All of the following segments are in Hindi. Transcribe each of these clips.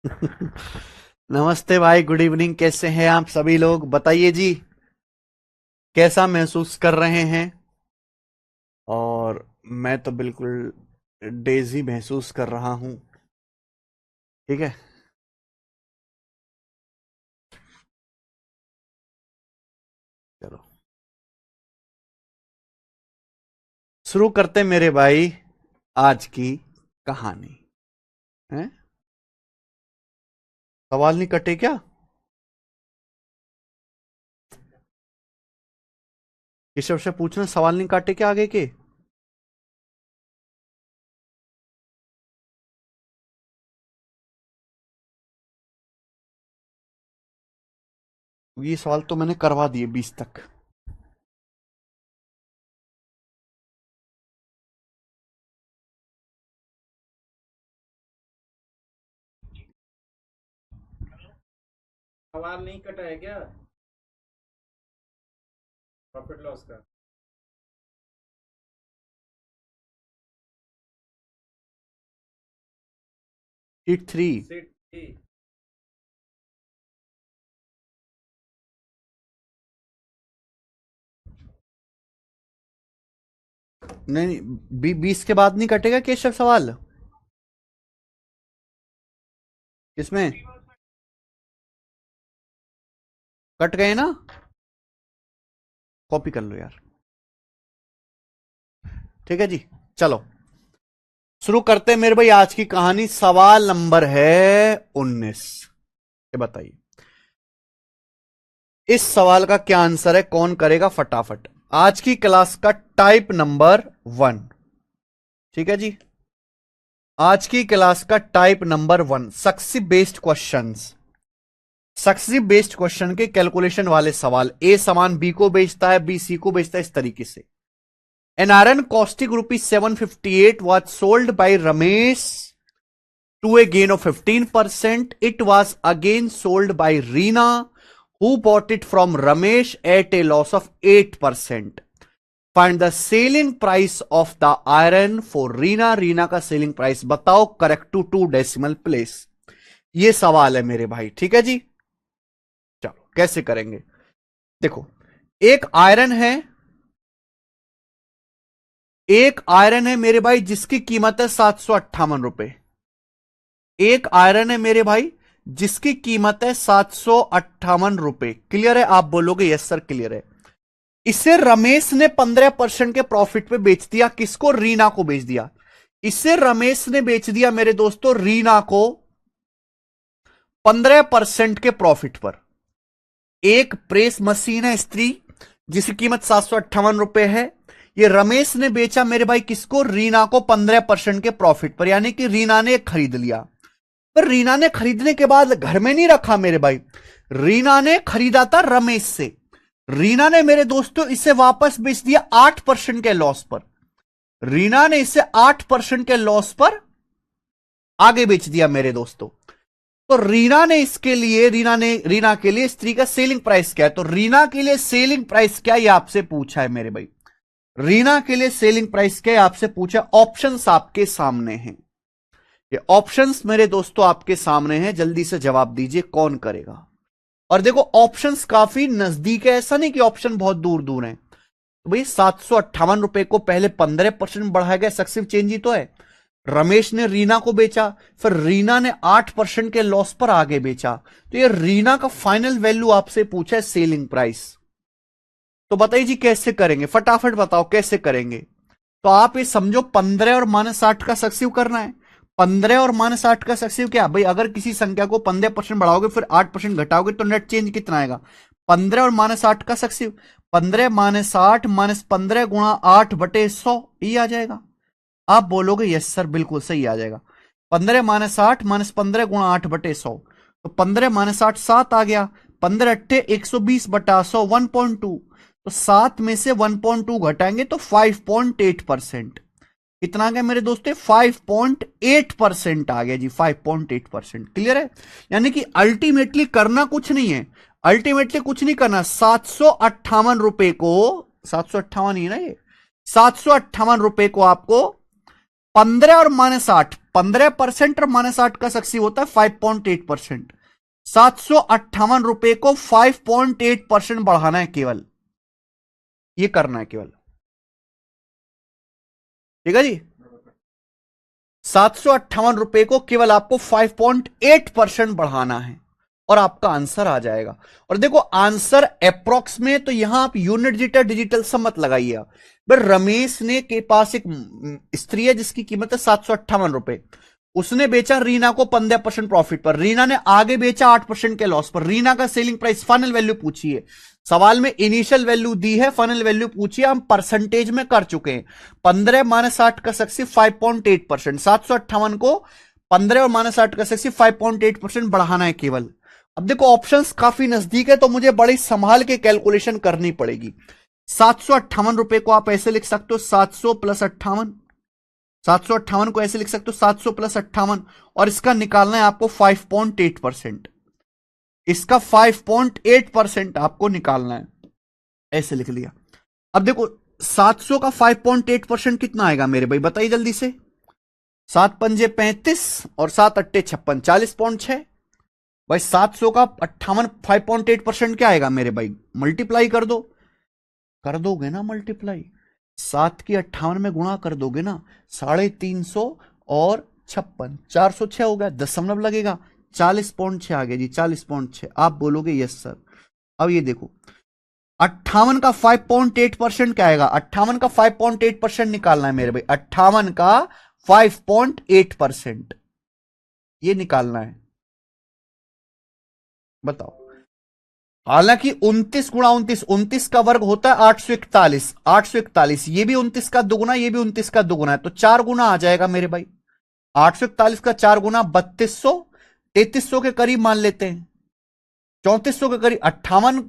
नमस्ते भाई, गुड इवनिंग। कैसे हैं आप सभी लोग? बताइए जी, कैसा महसूस कर रहे हैं? और मैं तो बिल्कुल डेजी महसूस कर रहा हूं। ठीक है, चलो शुरू करते मेरे भाई आज की कहानी। हैं? सवाल नहीं कटे क्या? केशव से पूछना, सवाल नहीं काटे क्या आगे के? ये सवाल तो मैंने करवा दिए 20 तक। सवाल नहीं कटा है क्या? प्रॉफिट लॉस का। शीट 3। सीट थी। नहीं, 20 के बाद नहीं कटेगा केशव सवाल? किसमें कट गए ना? कॉपी कर लो यार। ठीक है जी, चलो शुरू करते हैं मेरे भाई आज की कहानी। सवाल नंबर है 19। ये बताइए, इस सवाल का क्या आंसर है? कौन करेगा फटाफट? आज की क्लास का टाइप नंबर 1। ठीक है जी, आज की क्लास का type number 1, successive based questions. Successive based question के कैलकुलेशन वाले सवाल। ए सामान बी को बेचता है, बी सी को बेचता है, इस तरीके से। An iron costing ₹758 was sold by Ramesh to a gain of 15%. It was again sold by Reena, who bought it from Ramesh at a loss of 8%. Find the selling price of the iron for Reena. Reena का सेलिंग प्राइस बताओ, करेक्ट टू 2 डेसिमल प्लेस। ये सवाल है मेरे भाई। ठीक है जी, चलो कैसे करेंगे? देखो, एक आयरन है, एक आयरन है मेरे भाई जिसकी कीमत है ₹758। एक आयरन है मेरे भाई जिसकी कीमत है ₹758। क्लियर है? आप बोलोगे यस सर क्लियर है। इसे रमेश ने 15% के प्रॉफिट पे बेच दिया। किसको? रीना को बेच दिया। इसे रमेश ने बेच दिया मेरे दोस्तों रीना को 15% के प्रॉफिट पर। एक प्रेस मशीन है स्त्री जिसकी कीमत ₹758 है। ये रमेश ने बेचा मेरे भाई किसको? रीना को 15% के प्रॉफिट पर, यानी कि रीना ने खरीद लिया। पर रीना ने खरीदने के बाद घर में नहीं रखा मेरे भाई, रीना ने खरीदा था रमेश से। रीना ने मेरे दोस्तों इसे वापस बेच दिया 8% के लॉस पर। रीना ने इसे 8% के लॉस पर आगे बेच दिया मेरे दोस्तों। तो रीना ने इसके लिए, रीना के लिए स्त्री का सेलिंग प्राइस क्या है? तो रीना के लिए सेलिंग प्राइस क्या है ये आपसे पूछा है मेरे भाई। रीना के लिए सेलिंग प्राइस क्या है आपसे पूछा। ऑप्शंस आपके सामने हैं, ये ऑप्शंस मेरे दोस्तों आपके सामने हैं। जल्दी से जवाब दीजिए कौन करेगा। और देखो ऑप्शंस काफी नजदीक है, ऐसा नहीं कि ऑप्शन बहुत दूर दूर है। तो भाई ₹758 को पहले 15% बढ़ाया गया, सक्सेसिव चेंज ही तो है। रमेश ने रीना को बेचा, फिर रीना ने 8% के लॉस पर आगे बेचा। तो ये रीना का फाइनल वैल्यू आपसे पूछा है, सेलिंग प्राइस। तो बताइए जी कैसे करेंगे, फटाफट बताओ कैसे करेंगे। तो आप ये समझो 15 और -8 का सक्सेसिव करना है। 15 और -8 का सक्सेसिव क्या भाई? अगर किसी संख्या को 15% बढ़ाओगे फिर 8% घटाओगे तो नेट चेंज कितना आएगा? 15 और -8 का सक्सेसिव 15 -8 -15 गुणा 8/100, ये आ जाएगा। आप बोलोगे यस सर बिल्कुल सही आ जाएगा। 15 -8 -15 गुणा 8/100, तो 15 -8 7 आ गया। 15 अट्ठे 120/100 1.2। तो 7 में से 1.2 घटाएंगे तो 5.8%। कितना आ गया मेरे दोस्तों? 5.8% आ गया जी, 5.8%। क्लियर है? यानी कि अल्टीमेटली करना कुछ नहीं है, अल्टीमेटली कुछ नहीं करना। ₹758 को, 758 ही ना ये, ₹758 को आपको 15 और -8, 15% और -8 का सक्सेसिव होता है 5.8%। 758 रुपए को 5.8% बढ़ाना है केवल, ये करना है केवल, ठीक है जी। 758 रुपए को केवल आपको 5.8% बढ़ाना है और आपका आंसर आ जाएगा। और देखो आंसर अप्रोक्स में, तो यहां आप यूनिट जीटर डिजिटल सब मत लगाइए। बट रमेश ने के पास एक स्त्री है जिसकी कीमत है 758 रुपए, उसने बेचा रीना को 15% प्रॉफिट पर, रीना ने आगे बेचा 8% के लॉस पर। रीना का सेलिंग प्राइस फाइनल वैल्यू पूछिए, सवाल में इनिशियल वैल्यू दी है, फाइनल वैल्यू पूछिए, हम परसेंटेज में कर चुके हैं। 15 -8 का सक्सेस 5.8%, 758 को 15 और -8 का सक्सेस 5.8% बढ़ाना है केवल। अब देखो ऑप्शंस काफी नजदीक है तो मुझे बड़ी संभाल के कैलकुलेशन करनी पड़ेगी। 758 रुपए को आप ऐसे लिख सकते हो 700 + 58, 758 को ऐसे लिख सकते हो 700 + 58, और इसका निकालना है आपको 5.8%, इसका 5.8% आपको निकालना है, ऐसे लिख लिया। अब देखो 700 का 5.8% कितना आएगा मेरे भाई, बताइए जल्दी से। 7 पंजे 35 और 7 अट्टे 56, 40.6 भाई। 700 का 58 5.8% क्या आएगा मेरे भाई, मल्टीप्लाई कर दो, कर दोगे ना मल्टीप्लाई, 7 की 58 में गुणा कर दोगे ना, 350 और 56, 406 हो गया, दशमलव लगेगा, 40.6 आ गया जी, 40.6। आप बोलोगे यस सर। अब ये देखो 58 का 5.8% क्या आएगा, 58 का 5.8% निकालना है मेरे भाई, 58 का 5.8% ये निकालना है, बताओ। हालांकि 29 गुणा 29, 29 का वर्ग होता है 841, 841, ये भी 29 का दुगुना, ये भी 29 का दुगुना है, तो 4 गुना आ जाएगा मेरे भाई। 841 का 4 गुना 3200, 3300 के करीब मान लेते हैं, 3400 के करीब। 58,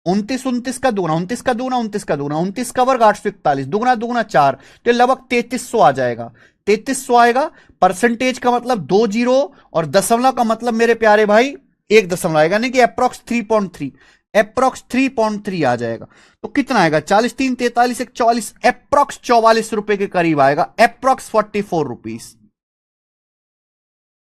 29, 29 का दुगुना, 29 का दुगुना, 29 का दुगुना, 29 का वर्ग 841, दुगुना दुगुना 4, तो लगभग 3300 आ जाएगा, 3300 आएगा। परसेंटेज का मतलब 2 जीरो, और दशमलव का मतलब मेरे प्यारे भाई 1 दशमलव आएगा, यानी कि अप्रोक्स 3.3, अप्रोक्स 3.3 आ जाएगा। तो कितना आएगा, 40 3 43 1 44, अप्रोक्स 44 रुपए के करीब आएगा, अप्रोक्स 44 रुपीज।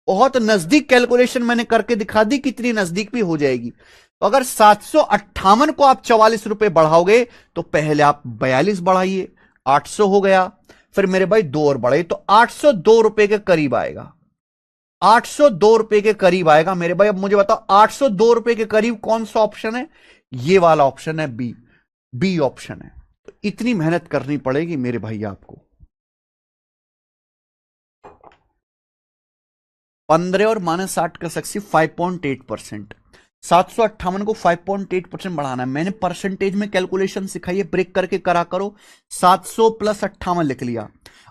बहुत नजदीक कैलकुलेशन मैंने करके दिखा दी, कितनी नजदीक भी हो जाएगी। तो अगर 758 को आप 44 रुपए बढ़ाओगे तो पहले आप 42 बढ़ाइए, 800 हो गया, फिर मेरे भाई 2 और बढ़ाइए तो 802 रुपए के करीब आएगा, 802 रुपए के करीब आएगा मेरे भाई। अब मुझे बताओ 802 रुपए के करीब कौन सा ऑप्शन है, ये वाला ऑप्शन है, बी, बी ऑप्शन है। तो इतनी मेहनत करनी पड़ेगी मेरे भाई आपको। 15 और -8 का सक्सेस 5.8%, 758 को 5.8% बढ़ाना है। मैंने परसेंटेज में कैलकुलेशन सिखाई है, ब्रेक करके करा करो। 700 + 58 लिख लिया।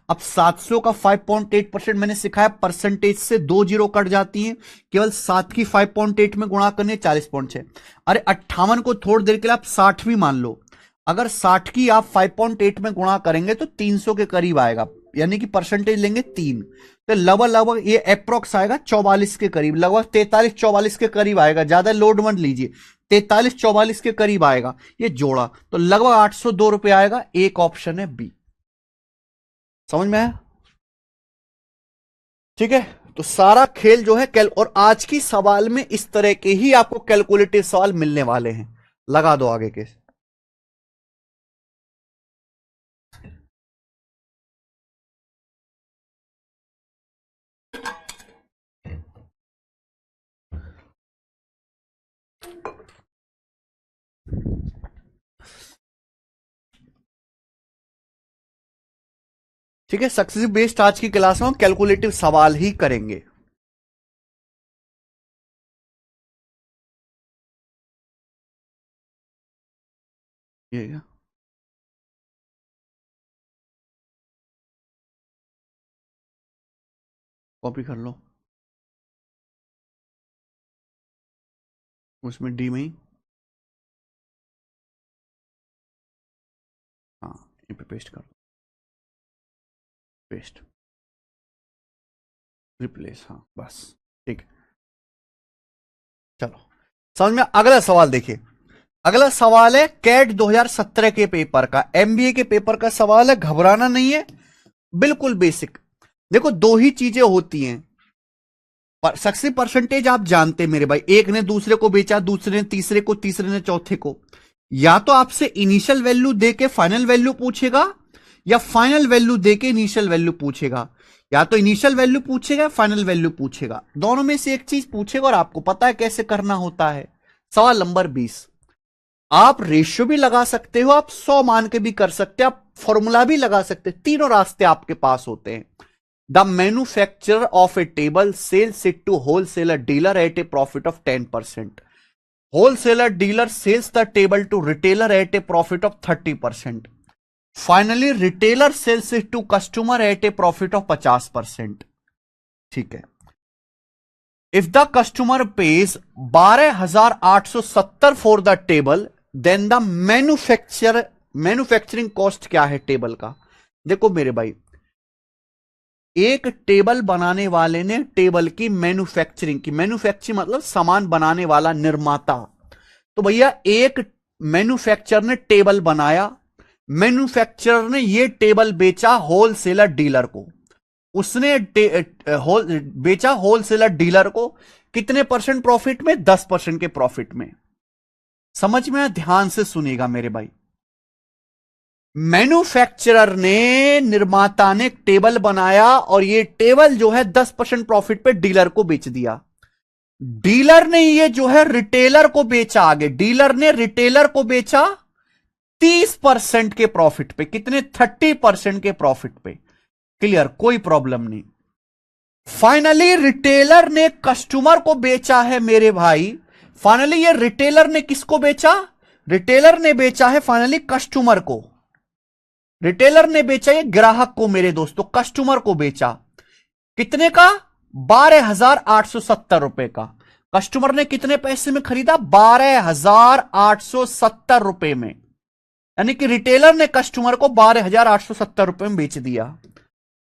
अब 700 का 5.8% मैंने सिखाया, परसेंटेज से 2 जीरो कट जाती हैं, केवल 7 की 5.8 में गुणा करने 40.6। अरे 58 को थोड़ी देर के लिए आप 60 भी मान लो, अगर 60 की आप 5.8 में गुणा करेंगे तो 300 के करीब आएगा, यानी कि परसेंटेज लेंगे 3, तो लगभग ये अप्रोक्स आएगा 44 के करीब, लगभग 43 44 के करीब आएगा, ज्यादा लोड मत लीजिए, 43 44 के करीब आएगा ये जोड़ा, तो लगभग 802 रुपए आएगा। एक ऑप्शन है बी, समझ में आया, ठीक है। तो सारा खेल जो है और आज की सवाल में इस तरह के ही आपको कैलकुलेटिव सवाल मिलने वाले हैं, लगा दो आगे के। ठीक है, सक्सेसिव बेस्ड आज की क्लास में हम कैलकुलेटिव सवाल ही करेंगे। ये क्या? कॉपी कर लो, उसमें डी में ही, हाँ यहीं पे पेस्ट कर दो, पेस्ट, रिप्लेस, हाँ बस ठीक है। चलो समझ में। अगला सवाल देखिए, अगला सवाल है कैट 2017 के पेपर का, एमबीए के पेपर का सवाल है, घबराना नहीं है, बिल्कुल बेसिक। देखो दो ही चीजें होती हैं, सक्सेस परसेंटेज आप जानते हैं मेरे भाई, एक ने दूसरे को बेचा, दूसरे ने तीसरे को, तीसरे ने चौथे को। या तो आपसे इनिशियल वैल्यू देके फाइनल वैल्यू पूछेगा, या फाइनल वैल्यू देके इनिशियल वैल्यू पूछेगा। या तो इनिशियल वैल्यू पूछेगा, फाइनल वैल्यू पूछेगा, दोनों में से एक चीज पूछेगा और आपको पता है कैसे करना होता है। सवाल नंबर 20, आप रेशियो भी लगा सकते हो, आप 100 मान के भी कर सकते हैं, आप फॉर्मूला भी लगा सकते हैं, तीनों रास्ते आपके पास होते हैं। The manufacturer of a table sells it to wholesaler dealer at a profit of 10%. Wholesaler dealer sells the table to retailer at a profit of 30%. Finally retailer sells it to customer at a profit of 50%. ठीक है। If the customer pays 12,870 for the table, then the manufacturing cost क्या है टेबल का। देखो मेरे भाई, एक टेबल बनाने वाले ने टेबल की मैन्युफैक्चरिंग की, मैन्युफैक्चरिंग मतलब सामान बनाने वाला, निर्माता। तो भैया एक मैन्युफैक्चरर ने टेबल बनाया, मैन्युफैक्चरर ने ये टेबल बेचा होलसेलर डीलर को, उसने बेचा होलसेलर डीलर को कितने परसेंट प्रॉफिट में, 10% के प्रॉफिट में। समझ में, ध्यान से सुनिएगा मेरे भाई। मैन्युफैक्चरर ने, निर्माता ने टेबल बनाया और ये टेबल जो है 10% प्रॉफिट पे डीलर को बेच दिया। डीलर ने ये जो है रिटेलर को बेचा आगे, डीलर ने रिटेलर को बेचा 30% के प्रॉफिट पे, कितने, 30% के प्रॉफिट पे। क्लियर, कोई प्रॉब्लम नहीं। फाइनली रिटेलर ने कस्टमर को बेचा है मेरे भाई, फाइनली ये रिटेलर ने किसको बेचा, रिटेलर ने बेचा है फाइनली कस्टमर को, रिटेलर ने बेचा ये ग्राहक को मेरे दोस्तों, कस्टमर को बेचा कितने का, 12,870 रुपए का। कस्टमर ने कितने पैसे में खरीदा, 12,870 रुपए में, यानी कि रिटेलर ने कस्टमर को 12,870 रुपए में बेच दिया।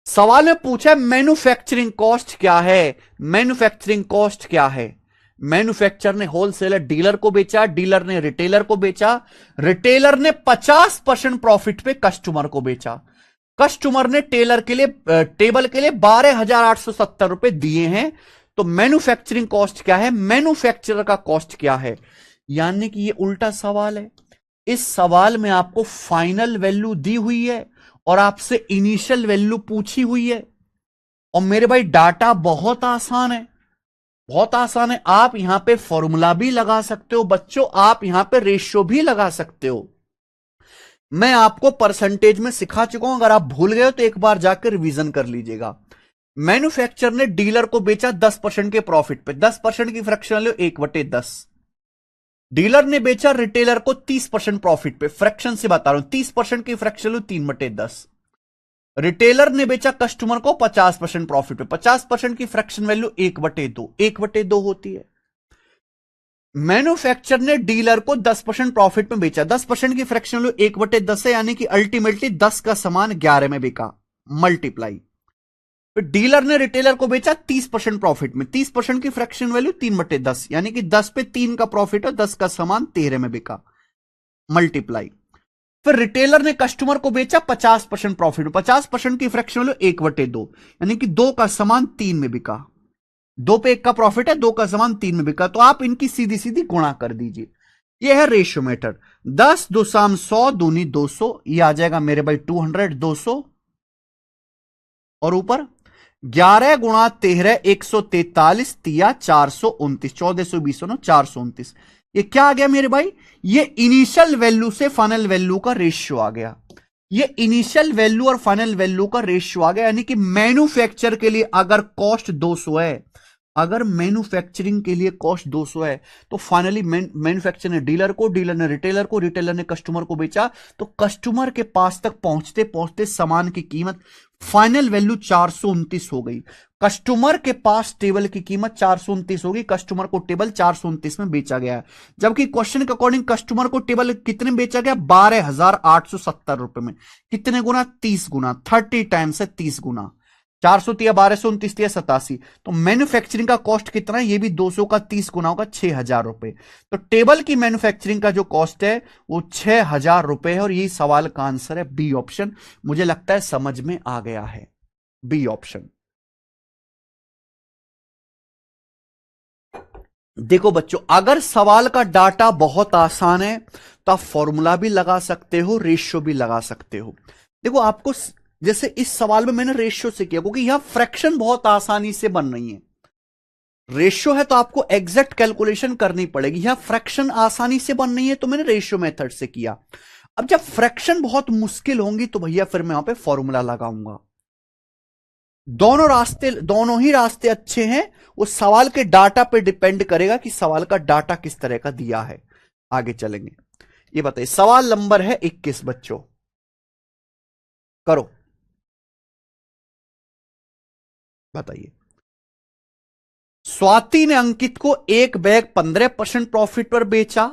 सवाल में पूछा मैन्युफैक्चरिंग कॉस्ट क्या है, मैन्युफैक्चरिंग कॉस्ट क्या है। मैन्युफैक्चरर ने होलसेलर डीलर को बेचा, डीलर ने रिटेलर को बेचा, रिटेलर ने 50% प्रॉफिट पे कस्टमर को बेचा। कस्टमर ने टेलर के लिए, टेबल के लिए 12,870 रुपए दिए हैं। तो मैन्युफैक्चरिंग कॉस्ट क्या है, मैन्युफैक्चरर का कॉस्ट क्या है। यानी कि ये उल्टा सवाल है। इस सवाल में आपको फाइनल वैल्यू दी हुई है और आपसे इनिशियल वैल्यू पूछी हुई है। और मेरे भाई डाटा बहुत आसान है, बहुत आसान है। आप यहां पे फॉर्मूला भी लगा सकते हो बच्चों, आप यहां पे रेशियो भी लगा सकते हो। मैं आपको परसेंटेज में सिखा चुका हूं, अगर आप भूल गए हो तो एक बार जाकर रिवीजन कर लीजिएगा। मैन्युफैक्चरर ने डीलर को बेचा 10% के प्रॉफिट पे, 10% की फ्रैक्शन वैल्यू 1/10। डीलर ने बेचा रिटेलर को 30% प्रॉफिट पे, फ्रैक्शन से बता रहा हूं, 30% की फ्रैक्शन वैल्यू 3/10। रिटेलर ने बेचा कस्टमर को 50% प्रॉफिट पे, 50% की फ्रैक्शन वैल्यू 1/2, 1/2 होती है। मैन्युफैक्चरर ने डीलर को 10% प्रॉफिट में बेचा, 10% की फ्रैक्शन वैल्यू 1/10 है, यानी कि अल्टीमेटली 10 का सामान 11 में बिका, मल्टीप्लाई। तो डीलर ने रिटेलर को बेचा 30% प्रॉफिट में, 30% की फ्रैक्शन वैल्यू 3/10, यानी कि 10 पे 3 का प्रॉफिट है, 10 का सामान 13 में बिका, मल्टीप्लाई। फिर रिटेलर ने कस्टमर को बेचा 50% प्रॉफिट, 50% की फ्रैक्शन वैल्यू 1/2, यानी कि 2 का सामान 3 में बिका, 2 पे 1 का प्रॉफिट है, 2 का सामान 3 में बिका। तो आप इनकी सीधी सीधी गुणा कर दीजिए। यह है रेशियो मेथड। 10 2 शाम 100 दूनी 200, ये आ जाएगा मेरे भाई 200, 200 और ऊपर 11 गुणा 13 143, तिया 429, 1420 429। ये क्या आ गया मेरे भाई, ये इनिशियल वैल्यू से फाइनल वैल्यू का रेशियो आ गया। ये इनिशियल वैल्यू और फाइनल वैल्यू का रेशियो आ गया, यानी कि मैन्युफैक्चर के लिए अगर कॉस्ट 200 है, अगर मैन्युफैक्चरिंग के लिए कॉस्ट 200 है, तो फाइनली मैन्युफैक्चर ने डीलर को, डीलर ने रिटेलर को, रिटेलर ने कस्टमर को बेचा, तो कस्टमर के पास तक पहुंचते पहुंचते सामान की कीमत फाइनल वैल्यू 429 हो गई। कस्टमर के पास टेबल की कीमत 429 होगी, कस्टमर को टेबल 429 में बेचा गया। जबकि क्वेश्चन के अकॉर्डिंग कस्टमर को टेबल कितने में बेचा गया, 12,870 रुपए में। कितने गुना, 30 गुना, 30 टाइम्स है 30 गुना, 400 तिया 1229 तिया 87। तो मैन्युफैक्चरिंग का कॉस्ट कितना है, ये भी 200 का 30 गुना होगा, 6,000 रुपए। तो टेबल की मैन्युफैक्चरिंग का जो कॉस्ट है वो 6,000 रुपए है, और यही सवाल का आंसर है बी ऑप्शन। मुझे लगता है समझ में आ गया है, बी ऑप्शन। देखो बच्चों, अगर सवाल का डाटा बहुत आसान है तो आप फॉर्मूला भी लगा सकते हो, रेशियो भी लगा सकते हो। देखो आपको जैसे इस सवाल में मैंने रेशियो से किया क्योंकि यहां फ्रैक्शन बहुत आसानी से बन रही है। रेशियो है तो आपको एग्जैक्ट कैलकुलेशन करनी पड़ेगी, यहां फ्रैक्शन आसानी से बन रही है तो मैंने रेशियो मेथड से किया। अब जब फ्रैक्शन बहुत मुश्किल होंगी तो भैया फिर मैं वहां पे फॉर्मूला लगाऊंगा। दोनों ही रास्ते अच्छे हैं, वो सवाल के डाटा पे डिपेंड करेगा कि सवाल का डाटा किस तरह का दिया है। आगे चलेंगे। ये बताइए, सवाल नंबर है 21 बच्चों, करो बताइए। स्वाति ने अंकित को एक बैग 15% प्रॉफिट पर बेचा।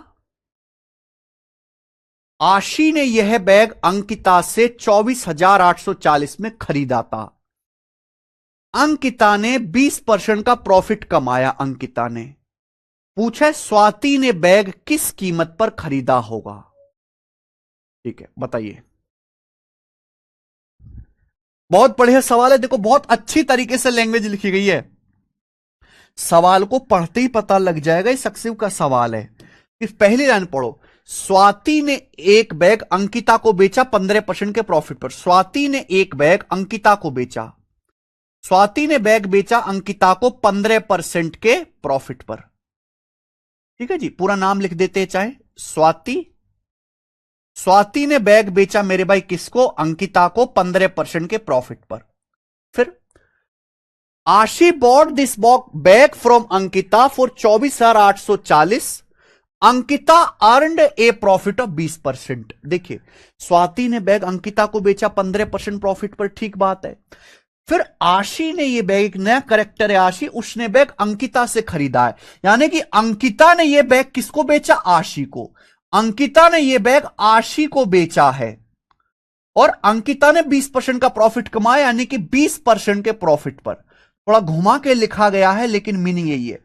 आशी ने यह बैग अंकिता से 24,840 में खरीदा था। अंकिता ने 20% का प्रॉफिट कमाया। अंकिता ने पूछा स्वाति ने बैग किस कीमत पर खरीदा होगा। ठीक है, बताइए। बहुत बढ़िया सवाल है। देखो बहुत अच्छी तरीके से लैंग्वेज लिखी गई है, सवाल को पढ़ते ही पता लग जाएगा ये सक्सेसिव का सवाल है। इस पहली लाइन पढ़ो, स्वाति ने एक बैग अंकिता को बेचा 15% के प्रॉफिट पर। स्वाति ने एक बैग अंकिता को बेचा, स्वाति ने बैग बेचा अंकिता को 15% के प्रॉफिट पर। ठीक है जी, पूरा नाम लिख देते हैं चाहे। स्वाति ने बैग बेचा मेरे भाई किसको, अंकिता को 15% के प्रॉफिट पर। फिर आशी bought this bag from Ankita for 24,840। Ankita earned A profit of 20%। देखिए स्वाति ने बैग अंकिता को बेचा 15% प्रॉफिट पर, ठीक बात है। फिर आशी ने ये बैग, एक नया करेक्टर है आशी, उसने बैग अंकिता से खरीदा है, यानी कि अंकिता ने ये बैग किसको बेचा, आशी को। अंकिता ने ये बैग आशी को बेचा है और अंकिता ने 20% का प्रॉफिट कमाया, यानी कि 20% के प्रॉफिट पर। थोड़ा घुमा के लिखा गया है लेकिन मीनिंग यही है।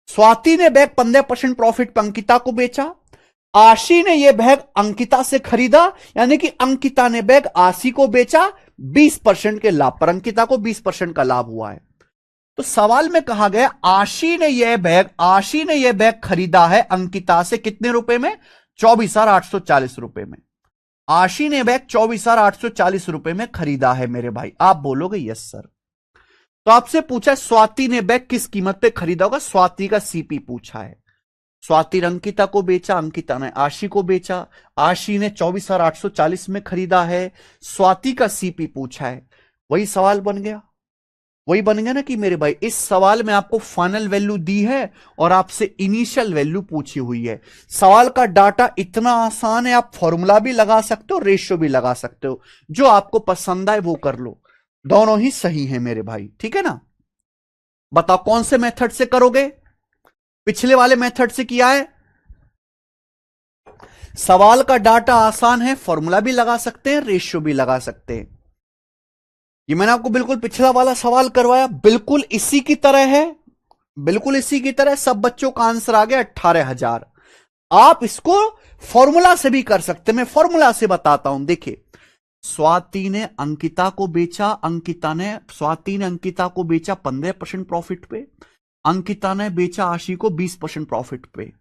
स्वाति ने बैग 15% प्रॉफिट पर अंकिता को बेचा, आशी ने यह बैग अंकिता से खरीदा, यानी कि अंकिता ने बैग आशी को बेचा 20% के लाभ पर। अंकिता को 20% का लाभ हुआ है। तो सवाल में कहा गया आशी ने यह बैग खरीदा है अंकिता से कितने रुपए में, 24,840 रुपए में। आशी ने बैग 24,840 रुपए में खरीदा है मेरे भाई। आप बोलोगे यस सर। तो आपसे पूछा स्वाति ने बैग किस कीमत पे खरीदा होगा, स्वाति का सीपी पूछा है। स्वाति ने अंकिता को बेचा, अंकिता ने आशी को बेचा, आशी ने 24,840 में खरीदा है, स्वाति का सीपी पूछा है। वही सवाल बन गया, वही बन गया ना कि मेरे भाई इस सवाल में आपको फाइनल वैल्यू दी है और आपसे इनिशियल वैल्यू पूछी हुई है। सवाल का डाटा इतना आसान है, आप फॉर्मूला भी लगा सकते हो, रेशियो भी लगा सकते हो, जो आपको पसंद आए वो कर लो, दोनों ही सही है मेरे भाई। ठीक है ना, बताओ कौन से मेथड से करोगे। पिछले वाले मेथड से किया है, सवाल का डाटा आसान है, फॉर्मूला भी लगा सकते हैं, रेशियो भी लगा सकते हैं। ये मैंने आपको बिल्कुल पिछला वाला सवाल करवाया, बिल्कुल इसी की तरह है, बिल्कुल इसी की तरह। सब बच्चों का आंसर आ गया 18,000। आप इसको फॉर्मूला से भी कर सकते हैं, मैं फॉर्मूला से बताता हूं। देखिए स्वाति ने अंकिता को बेचा, स्वाति ने अंकिता को बेचा 15% प्रॉफिट पे, अंकिता ने बेचा आशी को 20% प्रॉफिट पे।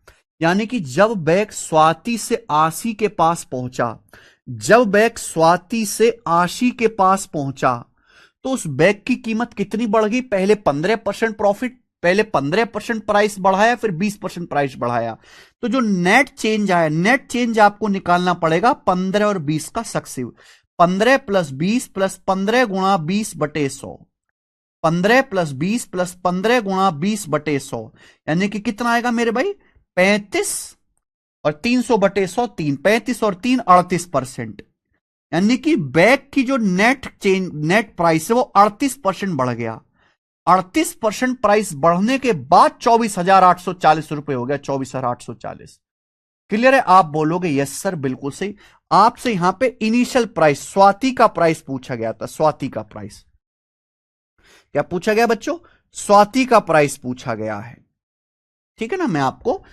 यानी कि जब बैग स्वाति से आशी के पास पहुंचा, जब बैग स्वाति से आशी के पास पहुंचा तो उस बैग की कीमत कितनी बढ़ गई, पहले 15% प्रॉफिट, पहले 15% प्राइस बढ़ाया, फिर 20% प्राइस बढ़ाया। तो जो नेट चेंज आया, नेट चेंज आपको निकालना पड़ेगा 15 और 20 का सक्सेसिव। 15 प्लस 20 प्लस 15 गुणा 20/100, 15 प्लस 20 प्लस 15 गुणा 20/100, यानी कि कितना आएगा मेरे भाई, 35 और 300/100 3, 35 और 3 38%। यानी कि बैग की जो नेट प्राइस है वो 38% बढ़ गया। 38% प्राइस बढ़ने के बाद 24,840 रुपए हो गया, 24,840। क्लियर है, आप बोलोगे यस सर बिल्कुल सही। आपसे यहां पे इनिशियल प्राइस, स्वाति का प्राइस पूछा गया था, स्वाति का प्राइस क्या पूछा गया बच्चों, स्वाति का प्राइस पूछा गया है। ठीक है ना, मैं आपको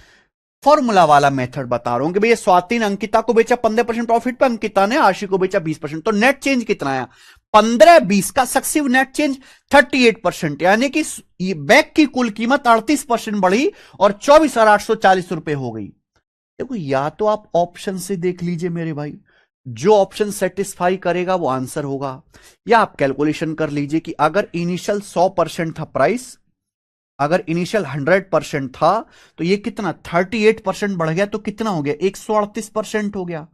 फॉर्मूला वाला मेथड बता रहा हूं कि भैया स्वाति ने अंकिता को बेचा 15% प्रॉफिट पे, अंकिता ने आशी को बेचा 20%। तो नेट चेंज कितना आया, 15-20 का सक्सेसिव नेट चेंज 38%, यानी कि बैग की कुल कीमत 38% बढ़ी और 24,840 रुपए हो गई। देखो, या तो आप ऑप्शन से देख लीजिए मेरे भाई, जो ऑप्शन सेटिस्फाई करेगा वो आंसर होगा, या आप कैलकुलेशन कर लीजिए कि अगर इनिशियल 100% था प्राइस, अगर इनिशियल 100% था तो ये कितना 38% बढ़ गया, तो कितना हो गया 138% हो गया।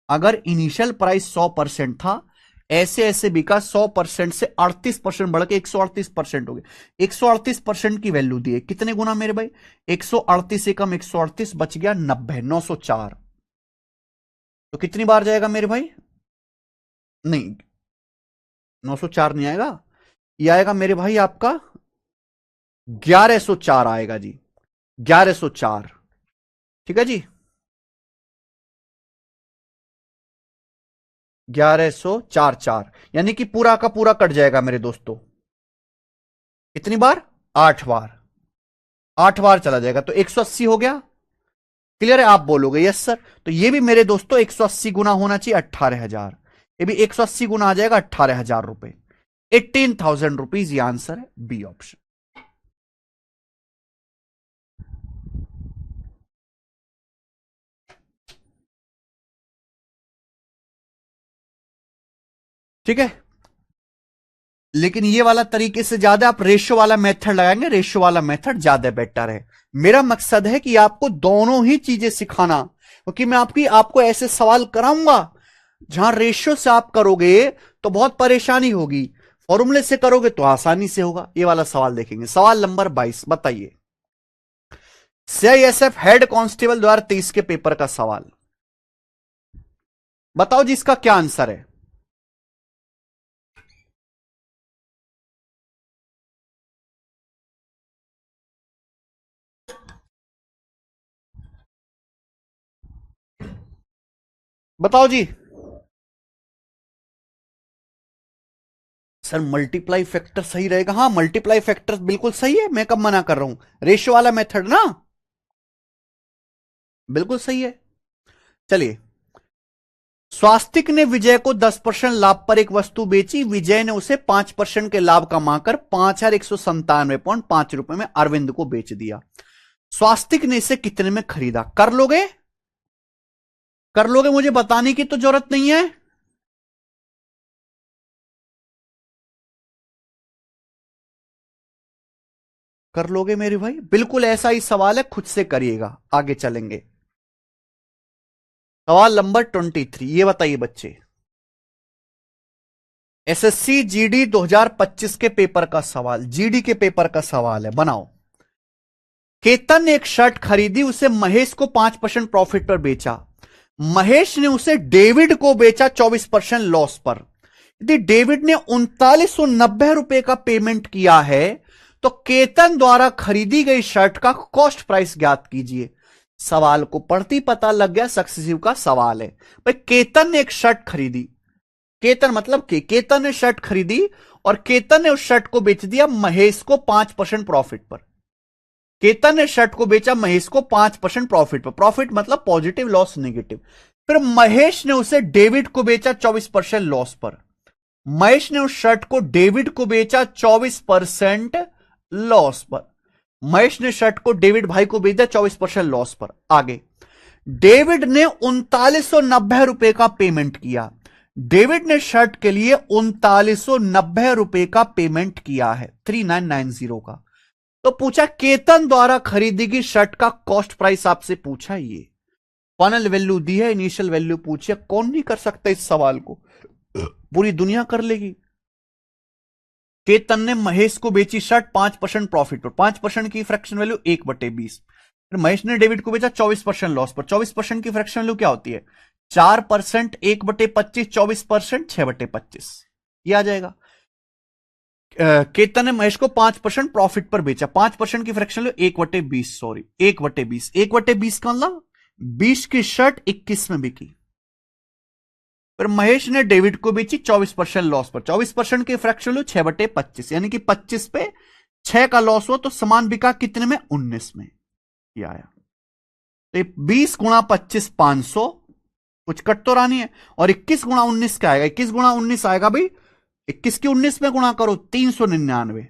अगर इनिशियल प्राइस 100% था, ऐसे ऐसे बिका 100% से 38% बढ़ के 138% हो गया। 138% की वैल्यू दी है, कितने गुना मेरे भाई, 138 से कम 138 बच गया 90, 904। तो कितनी बार जाएगा मेरे भाई, नहीं 904 नहीं आएगा, ये आएगा मेरे भाई आपका 1104 आएगा जी, 1104। ठीक है जी, 1144, यानी कि पूरा का पूरा कट जाएगा मेरे दोस्तों। कितनी बार, 8 बार, 8 बार चला जाएगा, तो 180 हो गया। क्लियर है, आप बोलोगे यस सर, तो ये भी मेरे दोस्तों 180 गुना होना चाहिए 18,000, ये भी 180 गुना आ जाएगा 18,000 रुपए, 18,000 रुपीज, ये आंसर है बी ऑप्शन। ठीक है, लेकिन ये वाला तरीके से ज्यादा आप रेशियो वाला मेथड लगाएंगे, रेशियो वाला मेथड ज्यादा बेटर है। मेरा मकसद है कि आपको दोनों ही चीजें सिखाना, क्योंकि मैं आपको ऐसे सवाल कराऊंगा जहां रेशियो से आप करोगे तो बहुत परेशानी होगी, फॉर्मूले से करोगे तो आसानी से होगा। ये वाला सवाल देखेंगे, सवाल नंबर 22, बताइए। सीआईएसएफ हेड कांस्टेबल 2023 के पेपर का सवाल, बताओ जी इसका क्या आंसर है। बताओ जी सर, मल्टीप्लाई फैक्टर सही रहेगा, हाँ मल्टीप्लाई फैक्टर बिल्कुल सही है, मैं कब मना कर रहा हूं, रेशियो वाला मेथड ना बिल्कुल सही है। चलिए, स्वास्तिक ने विजय को 10% लाभ पर एक वस्तु बेची, विजय ने उसे 5% के लाभ कमाकर 5,197.5 रुपए में अरविंद को बेच दिया। स्वास्तिक ने इसे कितने में खरीदा, कर लोगे, कर लोगे, मुझे बताने की तो जरूरत नहीं है। कर लोगे मेरे भाई, बिल्कुल ऐसा ही सवाल है, खुद से करिएगा। आगे चलेंगे, सवाल नंबर 23, ये बताइए बच्चे, एसएससी जीडी 2025 के पेपर का सवाल, जीडी के पेपर का सवाल है, बनाओ। केतन ने एक शर्ट खरीदी, उसे महेश को 5% प्रॉफिट पर बेचा, महेश ने उसे डेविड को बेचा 24% लॉस पर। यदि डेविड ने 3990 रुपए का पेमेंट किया है तो केतन द्वारा खरीदी गई शर्ट का कॉस्ट प्राइस ज्ञात कीजिए। सवाल को पढ़ती पता लग गया सक्सेसिव का सवाल है। भाई केतन ने एक शर्ट खरीदी, केतन मतलब केतन ने शर्ट खरीदी और केतन ने उस शर्ट को बेच दिया महेश को 5% प्रॉफिट पर। केतन ने शर्ट को बेचा महेश को 5% प्रॉफिट पर, प्रॉफिट मतलब पॉजिटिव, लॉस नेगेटिव। फिर महेश ने उसे डेविड को बेचा 24% लॉस पर, महेश ने उस शर्ट को डेविड को बेचा 24% लॉस पर, महेश ने शर्ट को डेविड भाई को बेचा 24% लॉस पर। आगे, डेविड ने 3990 रुपए का पेमेंट किया, डेविड ने शर्ट के लिए 3990 रुपए का पेमेंट किया है, 3990 का। तो पूछा केतन द्वारा खरीदी गई शर्ट का कॉस्ट प्राइस आपसे पूछा, ये फाइनल वैल्यू दी है, इनिशियल वैल्यू पूछी है, कौन नहीं कर सकता इस सवाल को, पूरी दुनिया कर लेगी। केतन ने महेश को बेची शर्ट 5% प्रॉफिट पर, 5% की फ्रैक्शन वैल्यू 1/20, फिर महेश ने डेविड को बेचा 24% लॉस पर, 24% की फ्रैक्शन वैल्यू क्या होती है 4%, 1/25, 24%, 6/25, ये आ जाएगा। केतन ने महेश को 5% प्रॉफिट पर बेचा, 5% की फ्रैक्शन लो 1/20, सॉरी 1/20, 1/20 का मतलब 20 की शर्ट 21 में बिकी। फिर महेश ने डेविड को बेची 24% लॉस पर, 24% की फ्रैक्शन लो 6/25, यानी कि 25 पे 6 का लॉस हो तो सामान बिका कितने में 19 में, ये आया। तो 20 गुणा 25 500, कुछ कट तो रानी है, और 21 गुणा 19 क्या आएगा, 21 गुणा 19 आएगा भाई 21 की 19 में गुणा करो 399,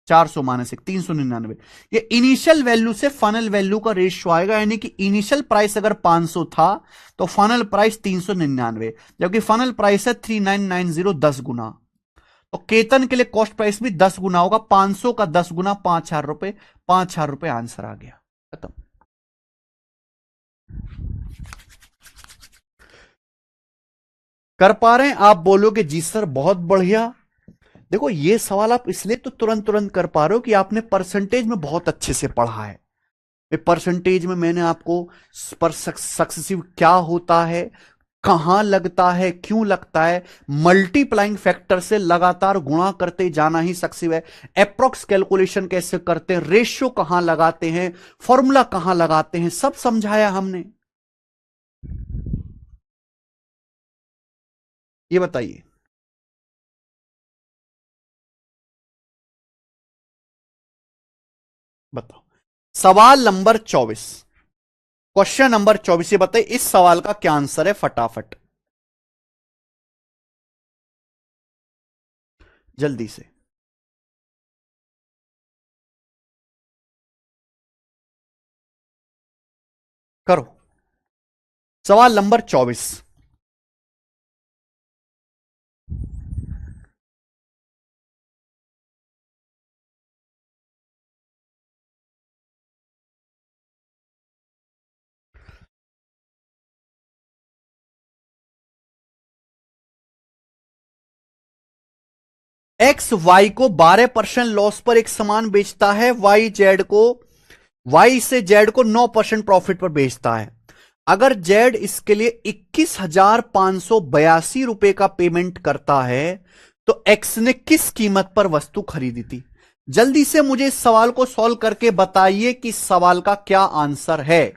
400 माइनस 1 399। ये इनिशियल वैल्यू से फाइनल वैल्यू का रेशियो आएगा, यानी कि इनिशियल प्राइस अगर 500 था तो फाइनल प्राइस 399, जबकि फाइनल प्राइस है 3990, 10 गुना। तो केतन के लिए कॉस्ट प्राइस भी 10 गुना होगा, 500 का 10 गुना 5000 रुपए, 5000 रुपए आंसर आ गया, खत्म। कर पा रहे हैं? आप बोलोगे जी सर बहुत बढ़िया। देखो ये सवाल आप इसलिए तो तुरंत तुरंत कर पा रहे हो कि आपने परसेंटेज में बहुत अच्छे से पढ़ा है। परसेंटेज में मैंने आपको पर सक्सेसिव क्या होता है, कहां लगता है, क्यों लगता है, मल्टीप्लाइंग फैक्टर से लगातार गुणा करते जाना ही सक्सेसिव है, अप्रोक्स कैलकुलेशन कैसे करते हैं, रेशियो कहां लगाते हैं, फॉर्मूला कहां लगाते हैं, सब समझाया हमने। ये बताइए, बताओ। सवाल नंबर 24, क्वेश्चन नंबर 24, ये बताइए इस सवाल का क्या आंसर है, फटाफट जल्दी से करो। सवाल नंबर 24, एक्स वाई को 12% लॉस पर एक सामान बेचता है, वाई से जेड को 9% प्रॉफिट पर बेचता है। अगर जेड इसके लिए 21,582 रुपए का पेमेंट करता है तो एक्स ने किस कीमत पर वस्तु खरीदी थी? जल्दी से मुझे इस सवाल को सॉल्व करके बताइए कि इस सवाल का क्या आंसर है।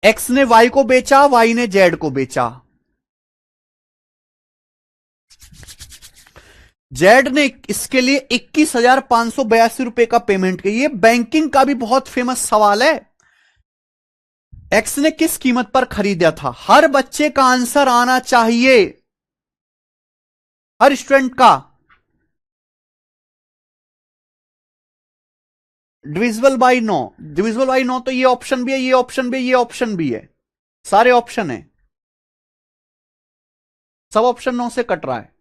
एक्स ने वाई को बेचा, वाई ने जेड को बेचा। जेड ने इसके लिए 21,582 रुपए का पेमेंट किया। ये बैंकिंग का भी बहुत फेमस सवाल है। एक्स ने किस कीमत पर खरीदा था? हर बच्चे का आंसर आना चाहिए, हर स्टूडेंट का। डिविजिबल बाई 9, डिविजिबल बाई 9 तो ये ऑप्शन भी है, ये ऑप्शन भी है, ये ऑप्शन भी है, सारे ऑप्शन है, सब ऑप्शन 9 से कट रहा है।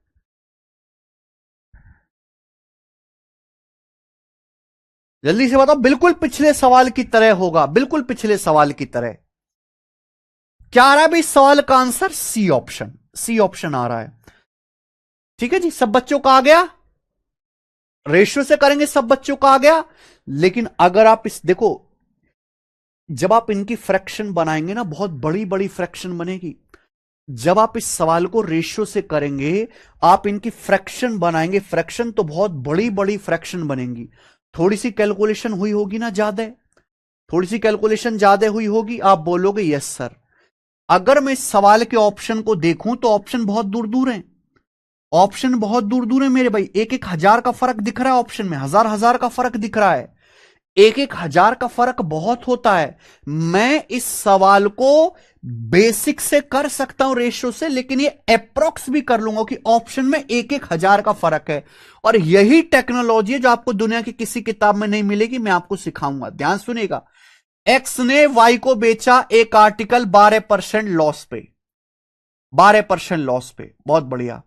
जल्दी से बताओ, बिल्कुल पिछले सवाल की तरह होगा, बिल्कुल पिछले सवाल की तरह। क्या आ रहा है भाई सवाल का answer? C option, C option आ रहा है। ठीक है जी, सब बच्चों का आ गया, रेशियो से करेंगे सब बच्चों का आ गया। लेकिन अगर आप इस देखो, जब आप इनकी फ्रैक्शन बनाएंगे ना, बहुत बड़ी बड़ी फ्रैक्शन बनेगी। जब आप इस सवाल को रेशियो से करेंगे, आप इनकी फ्रैक्शन बनाएंगे, फ्रैक्शन तो बहुत बड़ी बड़ी फ्रैक्शन बनेंगी। थोड़ी सी कैलकुलेशन हुई होगी ना ज्यादा, थोड़ी सी कैलकुलेशन ज्यादा हुई होगी, आप बोलोगे यस सर। अगर मैं इस सवाल के ऑप्शन को देखूं तो ऑप्शन बहुत दूर दूर हैं, ऑप्शन बहुत दूर दूर है मेरे भाई। एक एक हजार का फर्क दिख रहा है ऑप्शन में, हजार हजार का फर्क दिख रहा है, एक एक हजार का फर्क बहुत होता है। मैं इस सवाल को बेसिक से कर सकता हूं रेशियो से, लेकिन ये अप्रोक्स भी कर लूंगा कि ऑप्शन में एक एक हजार का फर्क है। और यही टेक्नोलॉजी है जो आपको दुनिया की किसी किताब में नहीं मिलेगी, मैं आपको सिखाऊंगा, ध्यान सुनिएगा। एक्स ने वाई को बेचा एक आर्टिकल 12% लॉस पे, 12% लॉस पे, बहुत बढ़िया।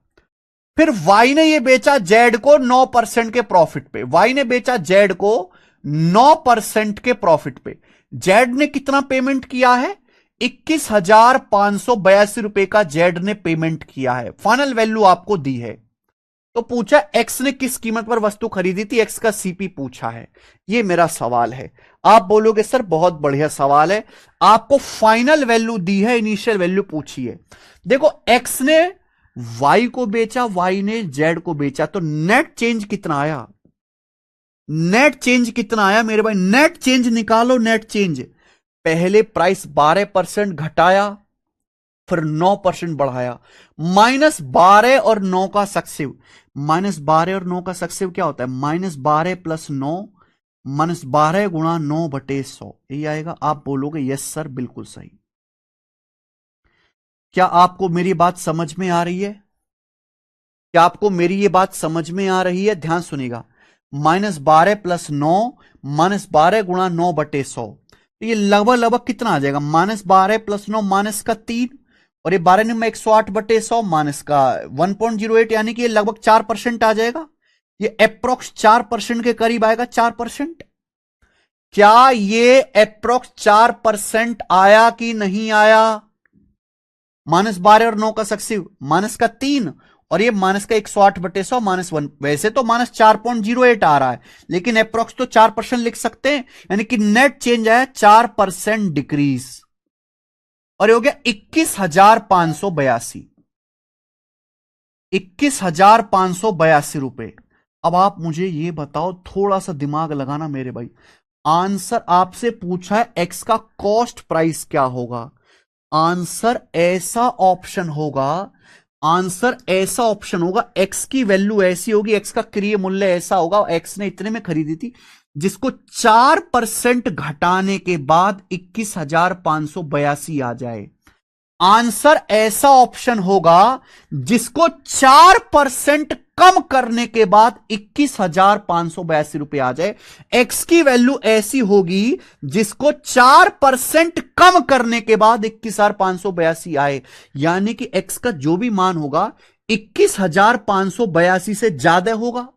फिर वाई ने यह बेचा जेड को 9% के प्रॉफिट पे, वाई ने बेचा जेड को 9% के प्रॉफिट पे। जेड ने कितना पेमेंट किया है? 21,582 रुपए का जेड ने पेमेंट किया है, फाइनल वैल्यू आपको दी है। तो पूछा एक्स ने किस कीमत पर वस्तु खरीदी थी, एक्स का सीपी पूछा है। यह मेरा सवाल है। आप बोलोगे सर बहुत बढ़िया सवाल है, आपको फाइनल वैल्यू दी है, इनिशियल वैल्यू पूछी है। देखो एक्स ने वाई को बेचा, वाई ने जेड को बेचा, तो नेट चेंज कितना आया? नेट चेंज कितना आया मेरे भाई? नेट चेंज निकालो, नेट चेंज। पहले प्राइस 12% घटाया, फिर 9% बढ़ाया, -12 और 9 का सक्सेसिव, -12 और 9 का सक्सेसिव क्या होता है? -12 + 9, -12 गुणा 9/100, यही आएगा। आप बोलोगे यस सर बिल्कुल सही। क्या आपको मेरी बात समझ में आ रही है? क्या आपको मेरी ये बात समझ में आ रही है? ध्यान सुनिएगा। -12 + 9 -12 × 9/100, तो ये लगभग कितना आ जाएगा? -12 + 9 माइनस का 3, और ये 12 में 108/100 माइनस का 1.08, यानी कि ये लगभग 4% आ जाएगा। ये अप्रोक्स 4% के करीब आएगा। 4%, क्या ये अप्रोक्स 4% आया कि नहीं आया? -12 और 9 का सक्सिव, माइनस का 3, और ये माइनस का 108/100 -1। वैसे तो -4.08 आ रहा है, लेकिन अप्रोक्स तो 4% लिख सकते हैं, यानी कि नेट चेंज आया 4% डिक्रीज, और ये हो गया 21,582। 21,582 रुपए। अब आप मुझे ये बताओ, थोड़ा सा दिमाग लगाना मेरे भाई। आंसर आपसे पूछा है एक्स का कॉस्ट प्राइस क्या होगा। आंसर ऐसा ऑप्शन होगा, आंसर ऐसा ऑप्शन होगा, एक्स की वैल्यू ऐसी होगी, एक्स का क्रय मूल्य ऐसा होगा, एक्स ने इतने में खरीदी थी, जिसको 4% घटाने के बाद 21,582 आ जाए। आंसर ऐसा ऑप्शन होगा जिसको 4% कम करने के बाद 21,582 रुपए आ जाए। एक्स की वैल्यू ऐसी होगी जिसको 4% कम करने के बाद 21,582 आए, यानी कि एक्स का जो भी मान होगा 21,582 से ज्यादा होगा।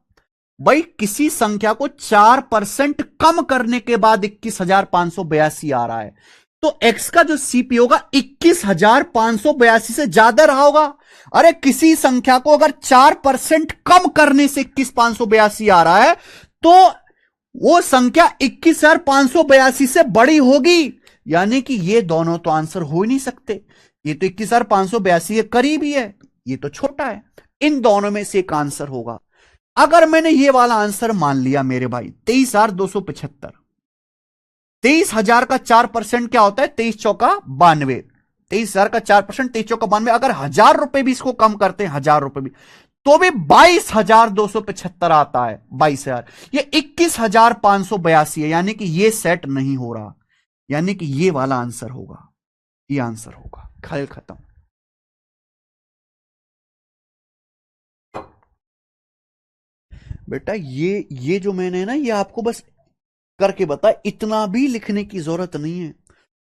भाई किसी संख्या को 4% कम करने के बाद 21,582 आ रहा है, तो x का जो सीपी होगा 21,582 से ज्यादा रहा होगा। अरे किसी संख्या को अगर 4% कम करने से 21,582 आ रहा है, तो वो संख्या 21,582 से बड़ी होगी, यानी कि ये दोनों तो आंसर हो ही नहीं सकते। ये तो 21,582 के करीब ही है, ये तो छोटा है। इन दोनों में से एक आंसर होगा। अगर मैंने ये वाला आंसर मान लिया मेरे भाई 23,275, 23,000 का 4% क्या होता है? 23 चौका 92, 23,000 का 4%, 23 चौका 92। अगर 1,000 रुपए भी इसको कम करते हैं, 1,000 रुपए भी, तो भी 22,275 आता है। 22,000, ये 21,582 है, यानी कि ये सेट नहीं हो रहा, यानी कि ये वाला आंसर होगा, ये आंसर होगा। खेल खत्म। बेटा ये जो मैंने ना, ये आपको बस करके बता, इतना भी लिखने की जरूरत नहीं है,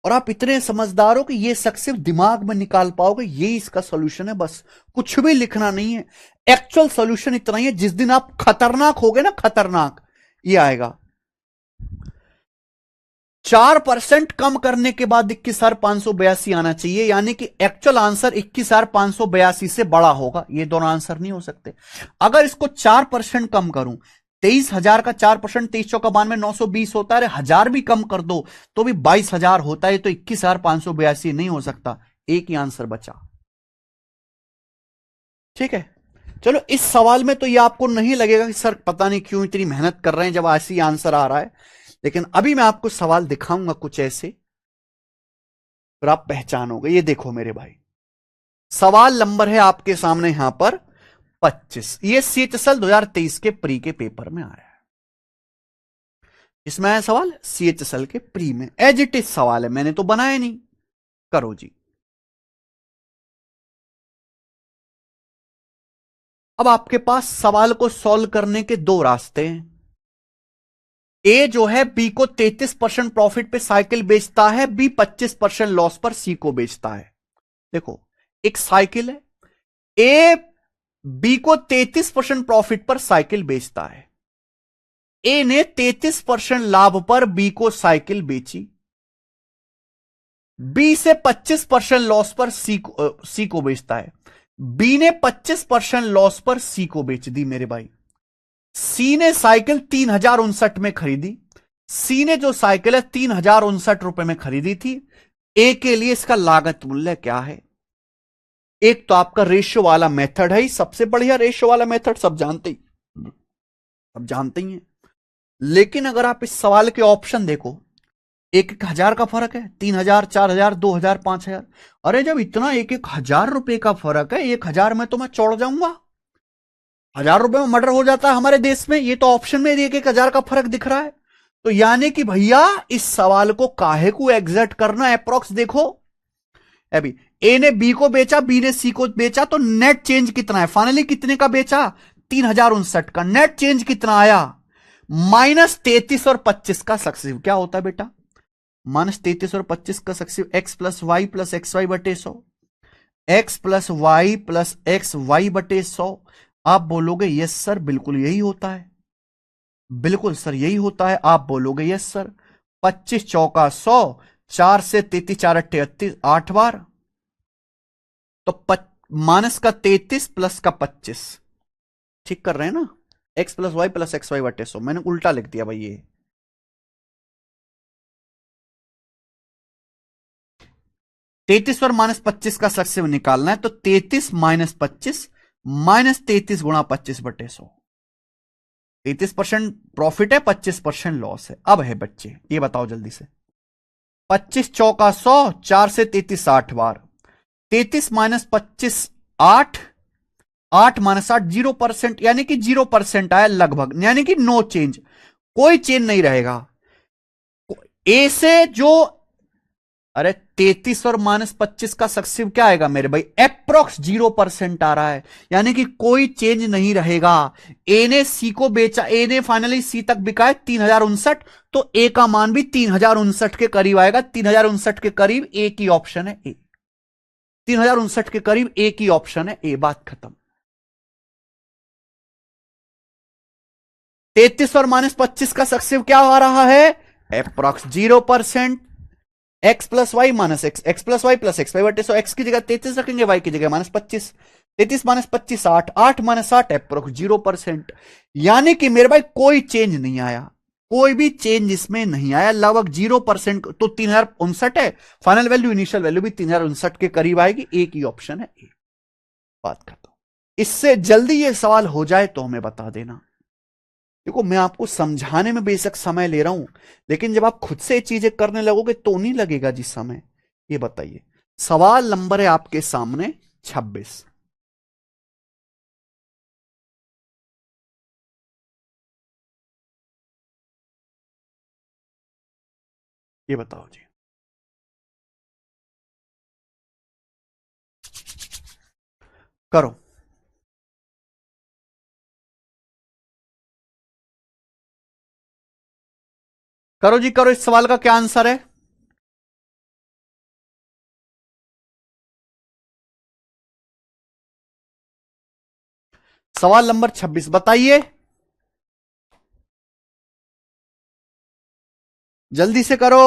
और आप इतने समझदार हो कि ये शक सिर्फ दिमाग में निकाल पाओगे, ये इसका सॉल्यूशन है। बस कुछ भी लिखना नहीं है, एक्चुअल सॉल्यूशन इतना ही है। जिस दिन आप खतरनाक होगे ना, खतरनाक, ये आएगा 4% कम करने के बाद 21,582 आना चाहिए, यानी कि एक्चुअल आंसर 21,582 से बड़ा होगा। ये दोनों आंसर नहीं हो सकते। अगर इसको 4% कम करूं, 23,000 का 4%, 23 चौका 92, 920 होता है। 1,000 भी कम कर दो तो भी 22,000 होता है, तो 21,582 नहीं हो सकता। एक ही आंसर बचा। ठीक है, चलो इस सवाल में तो ये आपको नहीं लगेगा कि सर पता नहीं क्यों इतनी मेहनत कर रहे हैं जब ऐसी आंसर आ रहा है, लेकिन अभी मैं आपको सवाल दिखाऊंगा कुछ ऐसे, फिर आप पहचानोगे। ये देखो मेरे भाई, सवाल नंबर है आपके सामने यहां पर 25। ये CHSL 2023 के प्री के पेपर में आया है। इसमें आया सवाल CHSL के प्री में, एज इट इज सवाल है, मैंने तो बनाया नहीं। करो जी। अब आपके पास सवाल को सॉल्व करने के दो रास्ते हैं। ए जो है बी को 33% प्रॉफिट पे साइकिल बेचता है, बी 25% लॉस पर सी को बेचता है। देखो एक साइकिल है, ए बी को 33% प्रॉफिट पर साइकिल बेचता है। ए ने 33% लाभ पर बी को साइकिल बेची, बी से 25% लॉस पर सी को बेचता है। बी ने 25% लॉस पर सी को बेच दी मेरे भाई। सी ने साइकिल 3,059 में खरीदी। सी ने जो साइकिल है 3,059 रुपए में खरीदी थी। ए के लिए इसका लागत मूल्य क्या है? एक तो आपका रेशियो वाला मेथड है, सबसे बढ़िया रेशियो वाला मेथड, सब जानते ही हैं। लेकिन अगर आप इस सवाल के ऑप्शन देखो, 1,000 का फर्क है, 3,000, 4,000, 2,000, 5,000। अरे जब इतना 1,000 रुपए का फर्क है, 1,000 में तो मैं चौड़ जाऊंगा। 1,000 रुपए में मर्डर हो जाता है हमारे देश में। ये तो ऑप्शन में 1,000 का फर्क दिख रहा है। तो यानी कि भैया इस सवाल को काहे को एग्जैक्ट करना, अप्रोक्स देखो। अभी ए ने बी को बेचा, बी ने सी को बेचा, तो नेट चेंज कितना है? फाइनली कितने का बेचा? 3059 का। नेट चेंज कितना आया? -33 और 25 का सक्सेसिव। क्या होता है बेटा? -33 और 25 का successive x plus y plus x y बटे 100। X plus y plus x y बटे 100। आप बोलोगे यस सर बिल्कुल यही होता है, बिल्कुल सर यही होता है। आप बोलोगे यस सर। 25 चौका 100, 4 से 33, 4 अट्ठे 38, 8 बार। तो माइनस का 33 प्लस का 25, ठीक कर रहे हैं ना? X plus y plus x y बटे 100। मैंने उल्टा लिख दिया भाई ये। 33 और -25 का सक्सेसिव निकालना है, तो 33 -25 -33 गुणा 25 बटे 100। 33% प्रॉफिट है, 25% लॉस है। अब है बच्चे ये बताओ जल्दी से। 25 चौका 100, 4 से 33 8 बार। 33 -25 8, 8 -8 0%, यानी कि 0% आया लगभग, यानी कि नो चेंज, कोई चेंज नहीं रहेगा। ए से जो, अरे 33 और -25 का सक्सेसिव क्या आएगा मेरे भाई? अप्रोक्स 0% आ रहा है, यानी कि कोई चेंज नहीं रहेगा। ए ने सी को बेचा, ए ने फाइनली सी तक बिका है 3059, तो ए का मान भी 3059 के करीब आएगा। 3059 के करीब ए की ऑप्शन है ए। 3059 के करीब ए की ऑप्शन है ए। बात खत्म। 33 और -25 का सक्सेसिव क्या आ रहा है? Approx 0%। X plus y minus x, x plus y plus x y बटे 100। एक्स की जगह 33 रखेंगे, वाई की जगह -25। 33 -25 8, 8 -8 अप्रोक्स 0%, यानी कि मेरे भाई कोई चेंज नहीं आया, कोई भी चेंज इसमें नहीं आया, लगभग 0%। तो 3059 है, फाइनल वैल्यू इनिशियल वैल्यू भी 3059 के करीब आएगी। ए की ऑप्शन है ए। बात करता हूं, इससे जल्दी ये सवाल हो जाए तो हमें बता देना। देखो मैं आपको समझाने में बेशक समय ले रहा हूं, लेकिन जब आप खुद से चीजें करने लगोगे तो नहीं लगेगा जी समय। ये बताइए, सवाल नंबर है आपके सामने 26। ये बताओ जी। करो करो जी करो। इस सवाल का क्या आंसर है? सवाल नंबर 26 बताइए, जल्दी से करो।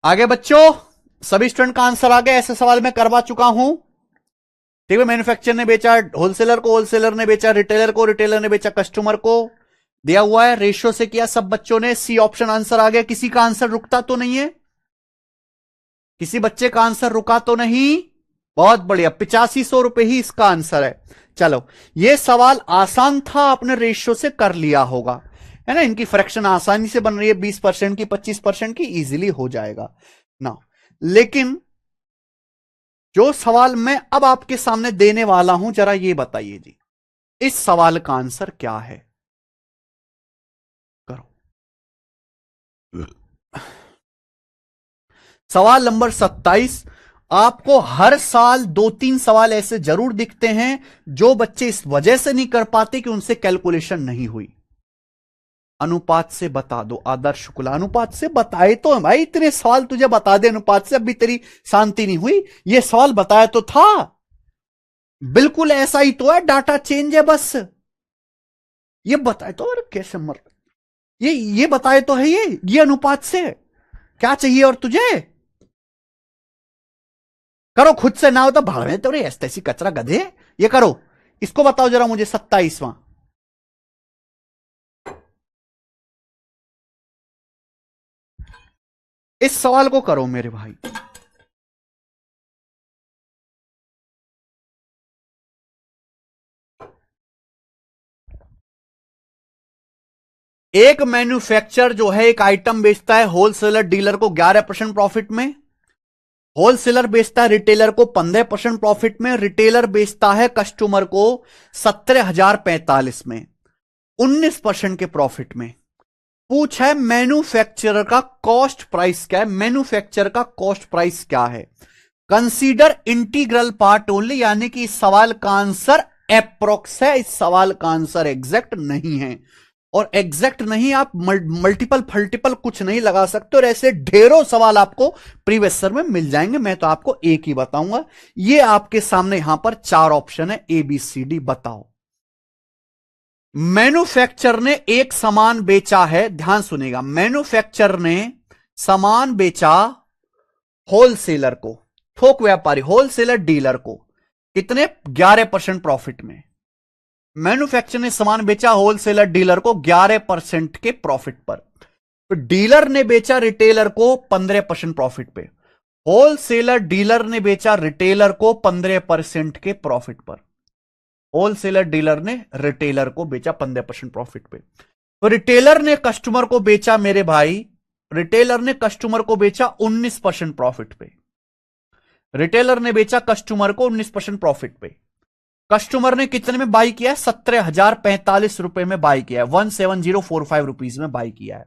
आगे बच्चों, सभी स्टूडेंट का आंसर आ गया। ऐसे सवाल मैं करवा चुका हूं। ठीक है, मैन्युफैक्चरर ने बेचा होलसेलर को, होलसेलर ने बेचा रिटेलर को, रिटेलर ने बेचा कस्टमर को। दिया हुआ है, रेशियो से किया सब बच्चों ने। सी ऑप्शन आंसर आ गया। किसी का आंसर रुकता तो नहीं है? किसी बच्चे का आंसर रुका तो नहीं? बहुत बढ़िया, 8500 रुपए ही इसका आंसर है। चलो, यह सवाल आसान था, आपने रेशियो से कर लिया होगा, है ना। इनकी फ्रैक्शन आसानी से बन रही है, 20% की, 25% की, इजीली हो जाएगा ना। लेकिन जो सवाल मैं अब आपके सामने देने वाला हूं, जरा ये बताइए जी, इस सवाल का आंसर क्या है? करो। सवाल नंबर 27। आपको हर साल 2-3 सवाल ऐसे जरूर दिखते हैं जो बच्चे इस वजह से नहीं कर पाते कि उनसे कैलकुलेशन नहीं हुई। अनुपात से बता दो। आदर्श शुक्ला, अनुपात से बताए तो भाई, इतने सवाल तुझे बता दे अनुपात से, अभी तेरी शांति नहीं हुई? ये सवाल बताया तो था, बिल्कुल ऐसा ही तो है, डाटा चेंज है बस। ये बताए तो, और कैसे मर, ये बताए तो है, ये अनुपात से क्या चाहिए और तुझे? करो खुद से, ना हो तो भाड़ तो ऐसी कचरा गधे। ये करो, इसको बताओ जरा मुझे, 27वां। इस सवाल को करो मेरे भाई। एक मैन्युफैक्चरर जो है एक आइटम बेचता है होलसेलर डीलर को 11% प्रॉफिट में, होलसेलर बेचता है रिटेलर को 15% प्रॉफिट में, रिटेलर बेचता है कस्टमर को 17,045 में, 19% के प्रॉफिट में। पूछ है मैन्युफैक्चरर का कॉस्ट प्राइस क्या है? मैन्युफैक्चरर का कॉस्ट प्राइस क्या है? कंसीडर इंटीग्रल पार्ट ओनली, यानी कि इस सवाल का आंसर एप्रोक्स है, इस सवाल का आंसर एग्जैक्ट नहीं है। और एग्जैक्ट नहीं, आप मल्टीपल फल्टीपल कुछ नहीं लगा सकते। और ऐसे ढेरों सवाल आपको प्रीवियस ईयर में मिल जाएंगे, मैं तो आपको एक ही बताऊंगा। ये आपके सामने यहां पर 4 ऑप्शन है, ABCD, बताओ। मैन्युफैक्चरर ने एक सामान बेचा है, ध्यान सुनेगा, मैन्युफैक्चरर ने सामान बेचा होलसेलर को, थोक व्यापारी, होलसेलर डीलर को, कितने? 11% प्रॉफिट में। मैन्युफैक्चरर ने सामान बेचा होलसेलर डीलर को 11% के प्रॉफिट पर। तो डीलर ने बेचा रिटेलर को 15% प्रॉफिट पे, होलसेलर डीलर ने बेचा रिटेलर को 15% के प्रॉफिट पर, होलसेलर डीलर ने रिटेलर को बेचा 15% प्रॉफिट पे। तो रिटेलर ने कस्टमर को बेचा मेरे भाई, रिटेलर ने कस्टमर को बेचा 19% प्रॉफिट पे, रिटेलर ने बेचा कस्टमर को 19% प्रॉफिट पे। कस्टमर ने कितने में बाई किया है? 17,045 रुपए में बाई किया है, 17045 रुपीज में बाई किया है।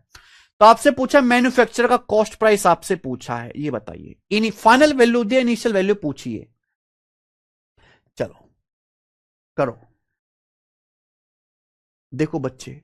तो आपसे पूछा मैन्युफैक्चरर का कॉस्ट प्राइस, आपसे पूछा है, ये बताइए। इन फाइनल वैल्यू दिया, इनिशियल वैल्यू पूछिए। चलो करो। देखो बच्चे,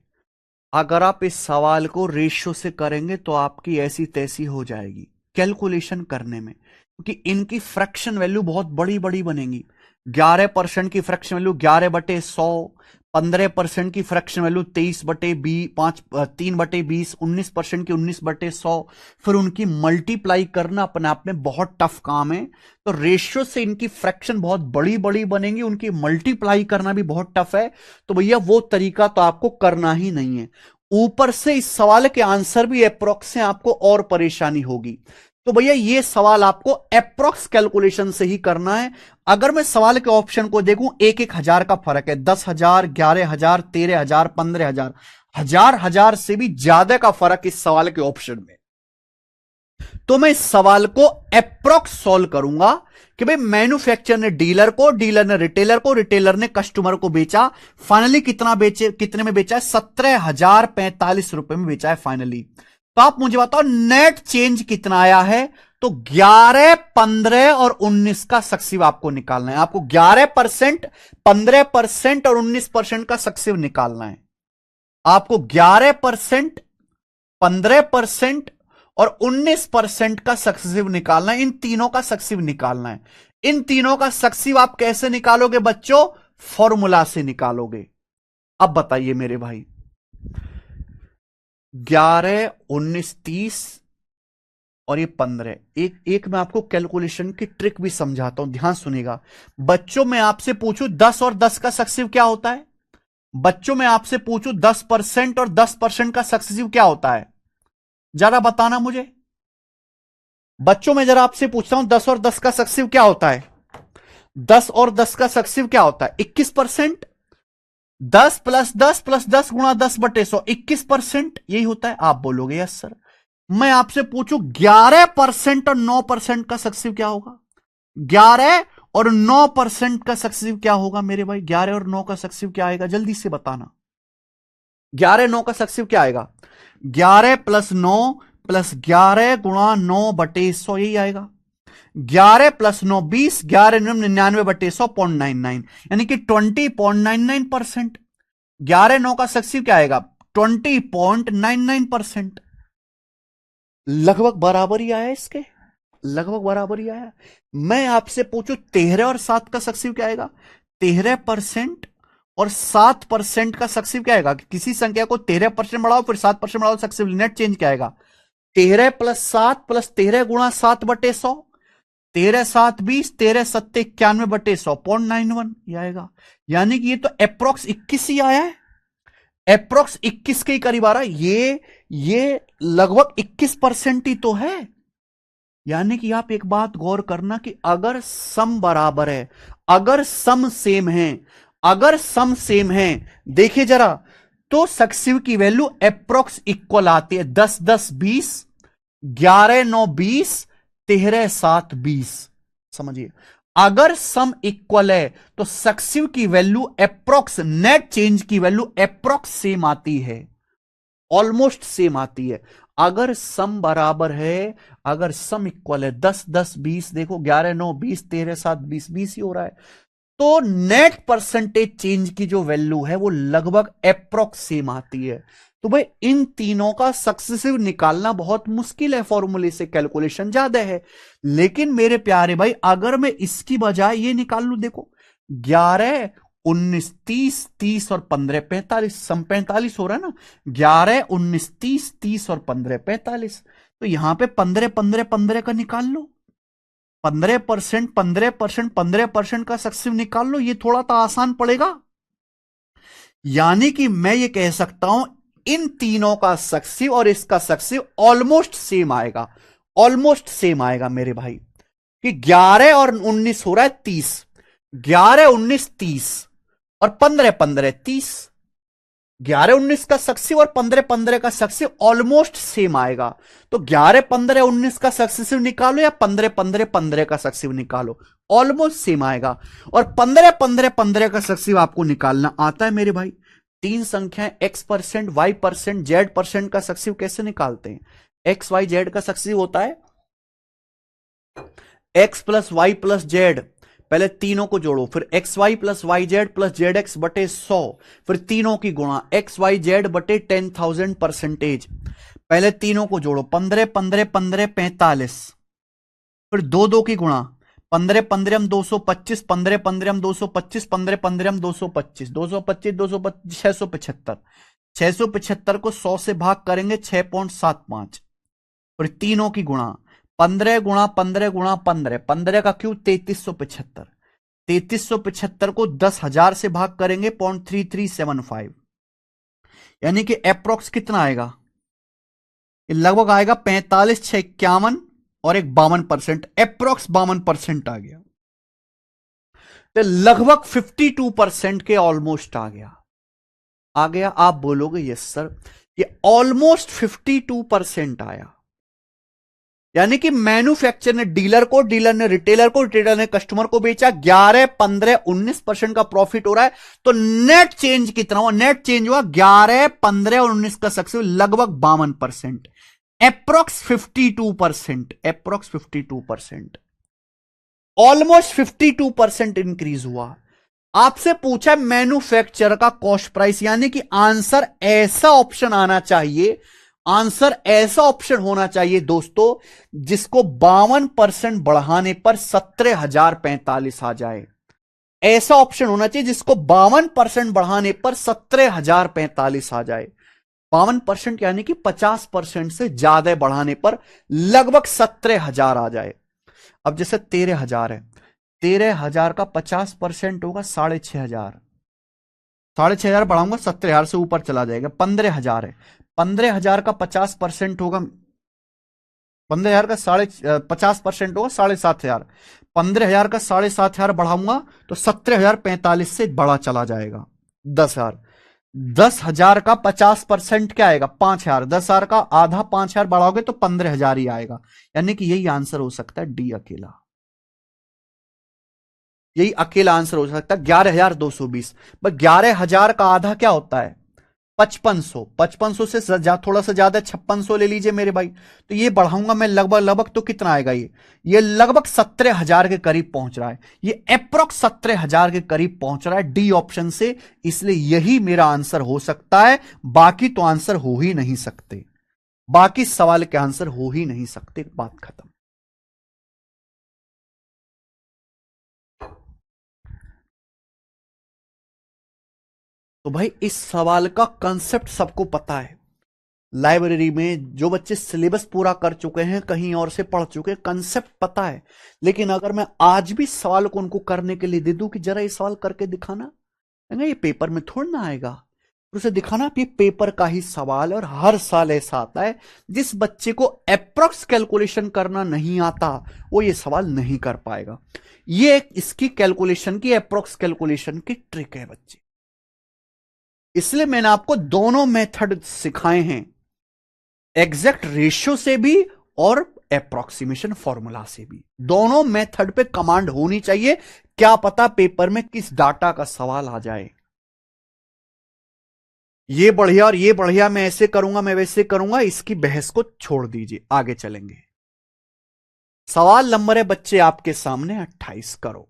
अगर आप इस सवाल को रेशियो से करेंगे तो आपकी ऐसी तैसी हो जाएगी कैलकुलेशन करने में, क्योंकि इनकी फ्रैक्शन वैल्यू बहुत बड़ी बड़ी बनेगी। 11% की फ्रैक्शन वैल्यू 11/100, 15% की फ्रैक्शन वैल्यू 3/20, 19% की 19/100, फिर उनकी मल्टीप्लाई करना अपने आप में बहुत टफ काम है। तो रेशियो से इनकी फ्रैक्शन बहुत बड़ी बड़ी बनेगी, उनकी मल्टीप्लाई करना भी बहुत टफ है। तो भैया वो तरीका तो आपको करना ही नहीं है। ऊपर से इस सवाल के आंसर भी अप्रोक्स हैं, आपको और परेशानी होगी। तो भैया ये सवाल आपको अप्रोक्स कैलकुलेशन से ही करना है। अगर मैं सवाल के ऑप्शन को देखूं, 1,000 का फर्क है, 10,000, 11,000, 13,000, 15,000, हजार से भी ज्यादा का फर्क इस सवाल के ऑप्शन में। तो मैं इस सवाल को अप्रोक्स सॉल्व करूंगा कि भाई मैन्युफैक्चरर ने डीलर को, डीलर ने रिटेलर को, रिटेलर ने कस्टमर को बेचा, फाइनली कितना बेचे, कितने में बेचा है? 17,045 रुपए में बेचा है फाइनली। तो आप मुझे बताओ नेट चेंज कितना आया है? तो 11, 15 और 19 का सक्सेसिव आपको निकालना है। आपको 11%, 15% और 19% का सक्सेसिव निकालना है। आपको 11%, 15% और 19% का सक्सेसिव निकालना है। इन तीनों का सक्सेसिव निकालना है। इन तीनों का सक्सेसिव आप कैसे निकालोगे बच्चों? फॉर्मूला से निकालोगे। अब बताइए मेरे भाई, 11, 19, 30 और ये 15। एक मैं आपको कैलकुलेशन की ट्रिक भी समझाता हूं, ध्यान सुनिएगा। बच्चों में आपसे पूछूं 10 और 10 का सक्सेसिव क्या होता है? बच्चों में आपसे पूछूं 10% और 10% का सक्सेसिव क्या होता है? जरा बताना मुझे। बच्चों में जरा आपसे पूछता हूं 10 और 10 का सक्सेसिव क्या होता है? 10 और 10 का सक्सेसिव क्या होता है? 21%। 10 + 10 + 10 × 10/100 21% यही होता है। आप बोलोगे यस सर। मैं आपसे पूछूं 11% और 9% का सक्सेसिव क्या होगा? 11 और 9% का सक्सेसिव क्या होगा मेरे भाई? 11 और 9 का सक्सेसिव क्या आएगा? जल्दी से बताना। 11 9 का सक्सेसिव क्या आएगा? 11 + 9 + 11 × 9/100 यही आएगा। 11 + 9 20, 11 99/100 0.99 यानी कि 20.99%। 11 9 का सक्सेसिव क्या आएगा? 20.99%। लगभग बराबर ही आया इसके, लगभग बराबर ही आया। मैं आपसे पूछूं 13 और 7 का सक्सेसिव क्या आएगा? 13% और 7% का सक्सेसिव क्या आएगा? किसी संख्या को 13% बढ़ाओ फिर 7% बढ़ाओ, सक्सेसिव नेट चेंज क्या आएगा? 13 + 7 + 13 × 7/100 13 7 20, 13 7 91/100 0.91 ये आएगा। यानी कि ये तो अप्रोक्स 21 ही आया है, अप्रोक्स 21 के ही करीब आ रहा है। ये लगभग 21% ही तो है। यानी कि आप एक बात गौर करना कि अगर सम बराबर है, अगर सम सेम है, अगर सम सेम है, देखिए जरा, तो सक्सेसिव की वैल्यू अप्रोक्स इक्वल आती है। 10 10 20, 11 9 20, 13 7 20। समझिए, अगर सम इक्वल है तो सक्सेसिव की वैल्यू अप्रोक्स, नेट चेंज की वैल्यू अप्रोक्स सेम आती है, ऑलमोस्ट सेम आती है। अगर सम बराबर है, अगर सम इक्वल है 10 10 20, देखो 11 9 20, 13 7 20, 20 ही हो रहा है, तो नेट परसेंटेज चेंज की जो वैल्यू है वो लगभग अप्रोक्स सेम आती है। तो भाई इन तीनों का सक्सेसिव निकालना बहुत मुश्किल है, फॉर्मूले से कैलकुलेशन ज्यादा है। लेकिन मेरे प्यारे भाई अगर मैं इसकी बजाय ये निकाल लूं, देखो 11 19 30, 30 और 15 45, सम 45 हो रहा है ना। 11 19 30, 30 और 15 45, तो यहां पे 15 15 15 का निकाल लो। 15%, 15%, 15% का सक्सेसिव निकाल लो, ये थोड़ा तो आसान पड़ेगा। यानी कि मैं ये कह सकता हूं इन तीनों का सक्सेसिव और इसका सक्सेसिव ऑलमोस्ट सेम आएगा, ऑलमोस्ट सेम आएगा मेरे भाई। कि 11 और 19 हो रहा है 30, 11 19 30 और 15 15 30। 11 19 का सक्सेसिव और 15 15 का सक्सेसिव ऑलमोस्ट सेम आएगा। तो 11 15 19 का सक्सेसिव निकालो या 15 15 15 का सक्सेसिव निकालो, ऑलमोस्ट सेम आएगा। और 15 15 15 का सक्सेसिव आपको निकालना आता है मेरे भाई। तीन संख्याएं x%, y%, z% का सक्सेसिव कैसे निकालते हैं? x y z का सक्सेसिव होता है x + y + z, पहले तीनों को जोड़ो, फिर xy + yz + zx/100, फिर तीनों की गुणा xyz/10,000%, पहले तीनों को जोड़ो 15 15 15 45, फिर दो दो की गुणा 15 15 225, 15 15 225, 15 15 225, 225 225 675, 675 को 100 से भाग करेंगे 6.75, फिर तीनों की गुणा 15 × 15 × 15, 15 का क्यूब 3375, 3375 को 10,000 से भाग करेंगे 0.3375, यानी कि अप्रोक्स कितना आएगा? लगभग आएगा 45 6 51 और एक 52%, अप्रोक्स 52% आ गया। तो लगभग 52% के ऑलमोस्ट आ गया, आ गया। आप बोलोगे यस सर, ये ऑलमोस्ट 52% आया। यानी कि मैन्युफैक्चरर ने डीलर को, डीलर ने रिटेलर को, रिटेलर ने कस्टमर को बेचा, 11 15 19% का प्रॉफिट हो रहा है। तो नेट चेंज कितना हुआ? नेट चेंज हुआ 11 15 और 19 का सक्सेस लगभग 52%, अप्रोक्स 52%, अप्रोक्स 52%, ऑलमोस्ट 52% इंक्रीज हुआ। आपसे पूछा मैन्युफैक्चरर का कॉस्ट प्राइस, यानी कि आंसर ऐसा ऑप्शन आना चाहिए, आंसर ऐसा ऑप्शन होना चाहिए दोस्तों जिसको 52% बढ़ाने पर 17,045 आ जाए। ऐसा ऑप्शन होना चाहिए जिसको 52% बढ़ाने पर 17,045 आ जाए। 52% यानी कि 50% से ज्यादा बढ़ाने पर लगभग 17,000 आ जाए। अब जैसे 13,000 है, 13,000 का 50% होगा 6,500, 6,500 बढ़ाऊंगा 17,000 से ऊपर चला जाएगा। 15,000 है, 15,000 का 50% होगा, 15,000 का 50% होगा 7,500, 15,000 का 7,500 बढ़ाऊंगा तो 17,045 से बड़ा चला जाएगा। 10,000, 10,000 का 50% क्या आएगा? 5,000, 10,000 का आधा 5,000 बढ़ाओगे तो 15,000 ही आएगा। यानी कि यही आंसर हो सकता है डी अकेला, यही अकेला आंसर हो सकता है 11,220। बस 11,000 का आधा क्या होता है? 5500, 5500 से थोड़ा सा ज्यादा 5600 ले लीजिए मेरे भाई। तो ये बढ़ाऊंगा मैं लगभग लगभग तो कितना आएगा? ये लगभग 17,000 के करीब पहुंच रहा है, ये अप्रोक्स 17,000 के करीब पहुंच रहा है डी ऑप्शन से। इसलिए यही मेरा आंसर हो सकता है, बाकी तो आंसर हो ही नहीं सकते, बाकी सवाल के आंसर हो ही नहीं सकते, बात खत्म। तो भाई इस सवाल का कंसेप्ट सबको पता है, लाइब्रेरी में जो बच्चे सिलेबस पूरा कर चुके हैं, कहीं और से पढ़ चुके हैं, कंसेप्ट पता है। लेकिन अगर मैं आज भी सवाल को उनको करने के लिए दे दूं कि जरा ये सवाल करके दिखाना, ये पेपर में थोड़ा ना आएगा, तो उसे दिखाना ये पेपर का ही सवाल है। और हर साल ऐसा आता है, जिस बच्चे को अप्रोक्स कैलकुलेशन करना नहीं आता वो ये सवाल नहीं कर पाएगा। ये इसकी कैलकुलेशन की, अप्रोक्स कैलकुलेशन की ट्रिक है बच्चे। इसलिए मैंने आपको दोनों मेथड सिखाए हैं, एग्जैक्ट रेशियो से भी और अप्रोक्सीमेशन फॉर्मूला से भी। दोनों मेथड पे कमांड होनी चाहिए, क्या पता पेपर में किस डाटा का सवाल आ जाए। ये बढ़िया और ये बढ़िया, मैं ऐसे करूंगा, मैं वैसे करूंगा, इसकी बहस को छोड़ दीजिए, आगे चलेंगे। सवाल नंबर है बच्चे आपके सामने 28, करो।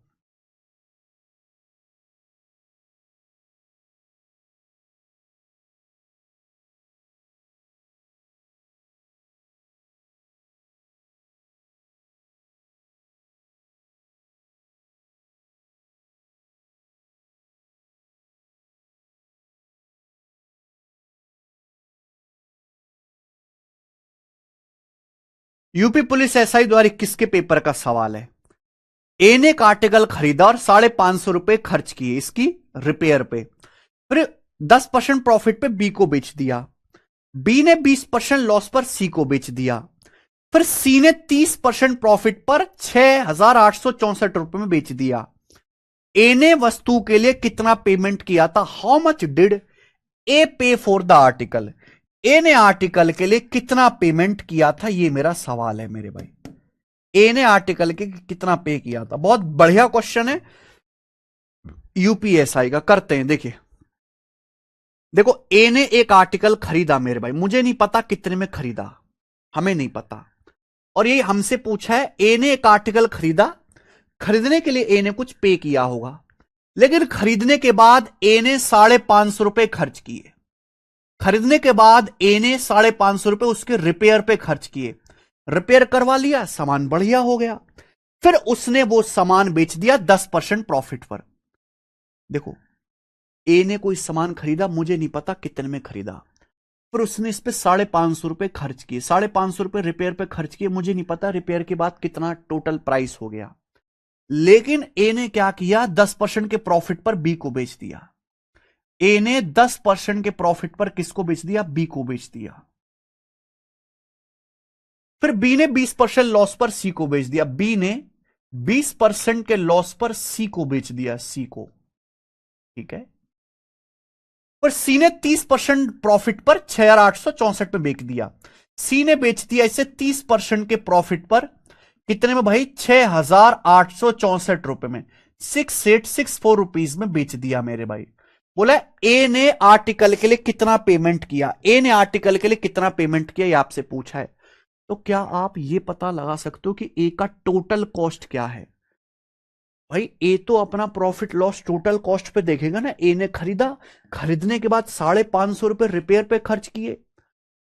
यूपी पुलिस एसआई द्वारा 21 के पेपर का सवाल है। ए ने एक आर्टिकल खरीदा और 550 रुपए खर्च किए इसकी रिपेयर पे, फिर 10% प्रॉफिट पे बी को बेच दिया। बी ने 20% लॉस पर सी को बेच दिया। फिर सी ने 30% प्रॉफिट पर 6,864 रुपए में बेच दिया। ए ने वस्तु के लिए कितना पेमेंट किया था? हाउ मच डिड ए पे फॉर द आर्टिकल? ए ने आर्टिकल के लिए कितना पेमेंट किया था, यह मेरा सवाल है मेरे भाई। ए ने आर्टिकल के कितना पे किया था? बहुत बढ़िया क्वेश्चन है यूपीएसआई का, करते हैं। देखिए देखो, ए ने एक आर्टिकल खरीदा मेरे भाई, मुझे नहीं पता कितने में खरीदा, हमें नहीं पता, और ये हमसे पूछा है ए ने एक आर्टिकल खरीदा, खरीदने के लिए ए ने कुछ पे किया होगा, लेकिन खरीदने के बाद ए ने 550 रुपए खर्च किए। खरीदने के बाद ए ने 550 रुपए उसके रिपेयर पे खर्च किए, रिपेयर करवा लिया, सामान बढ़िया हो गया, फिर उसने वो सामान बेच दिया 10% प्रॉफिट पर। देखो, ए ने कोई सामान खरीदा, मुझे नहीं पता कितने में खरीदा, फिर उसने इस पे 550 रुपए खर्च किए, 550 रुपए रिपेयर पे खर्च किए, मुझे नहीं पता रिपेयर के बाद कितना टोटल प्राइस हो गया। लेकिन ए ने क्या किया? 10% के प्रॉफिट पर बी को बेच दिया। ए ने 10% के प्रॉफिट पर किसको बेच दिया? बी को बेच दिया। फिर बी ने 20% लॉस पर सी को बेच दिया। बी ने 20% के लॉस पर सी को बेच दिया, सी को, ठीक है। पर सी ने 30% प्रॉफिट पर 6,864 में बेच दिया। सी ने बेच दिया इसे 30% के प्रॉफिट पर कितने में भाई? 6,864 रुपए में, 6,864 रुपीज में बेच दिया मेरे भाई। बोला ए ने आर्टिकल के लिए कितना पेमेंट किया, ए ने आर्टिकल के लिए कितना पेमेंट किया, ये आपसे पूछा है। तो क्या आप ये पता लगा सकते हो कि ए का टोटल कॉस्ट क्या है? भाई ए तो अपना प्रॉफिट लॉस टोटल कॉस्ट पे देखेगा ना। ए ने खरीदा, खरीदने के बाद 550 रुपए रिपेयर पे खर्च किए,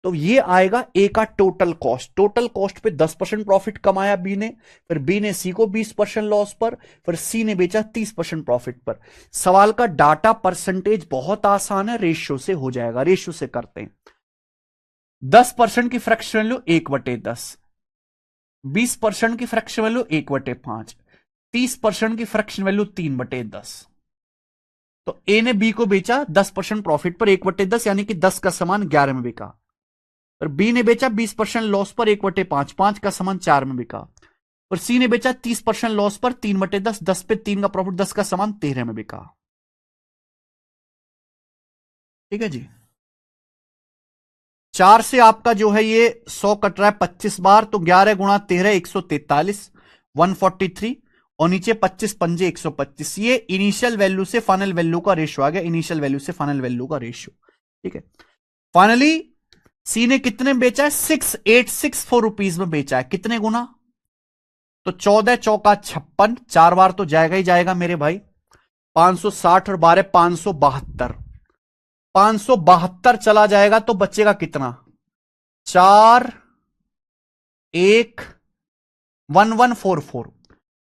तो ये आएगा ए का टोटल कॉस्ट। टोटल कॉस्ट पे 10% प्रॉफिट कमाया बी ने, फिर बी ने सी को 20% लॉस पर, फिर सी ने बेचा 30% प्रॉफिट पर। सवाल का डाटा परसेंटेज बहुत आसान है, रेशियो से हो जाएगा, रेशियो से करते हैं। 10% की फ्रैक्शन वैल्यू 1/10, 20% की फ्रैक्शन वैल्यू 1/5, 30% की फ्रैक्शन वैल्यू 3/10। तो ए ने बी को बेचा 10% प्रॉफिट पर 1/10, यानी कि 10 का सामान 11 में बिका। और बी ने बेचा 20% लॉस पर 1/5, 5 का सामान 4 में बिका। और सी ने बेचा 30% लॉस पर 3/10, 10 पे 3 का प्रॉफिट, 10 का सामान 13 में बिका। ठीक है जी। 4 से आपका जो है ये 100 कट रहा है 25 बार, तो 11 गुणा 13 143, 143, और नीचे 25 पंजे 125। ये इनिशियल वैल्यू से फाइनल वैल्यू का रेशियो आ गया, इनिशियल वैल्यू से फाइनल वैल्यू का रेशियो। ठीक है। फाइनली सी ने कितने में बेचा है? 6864 रुपीज में बेचा है। कितने गुना? तो 14 चौका 56, 4 बार तो जाएगा ही जाएगा मेरे भाई। 560 और 12 572, 572 चला जाएगा तो बचेगा कितना? 4 1 1144,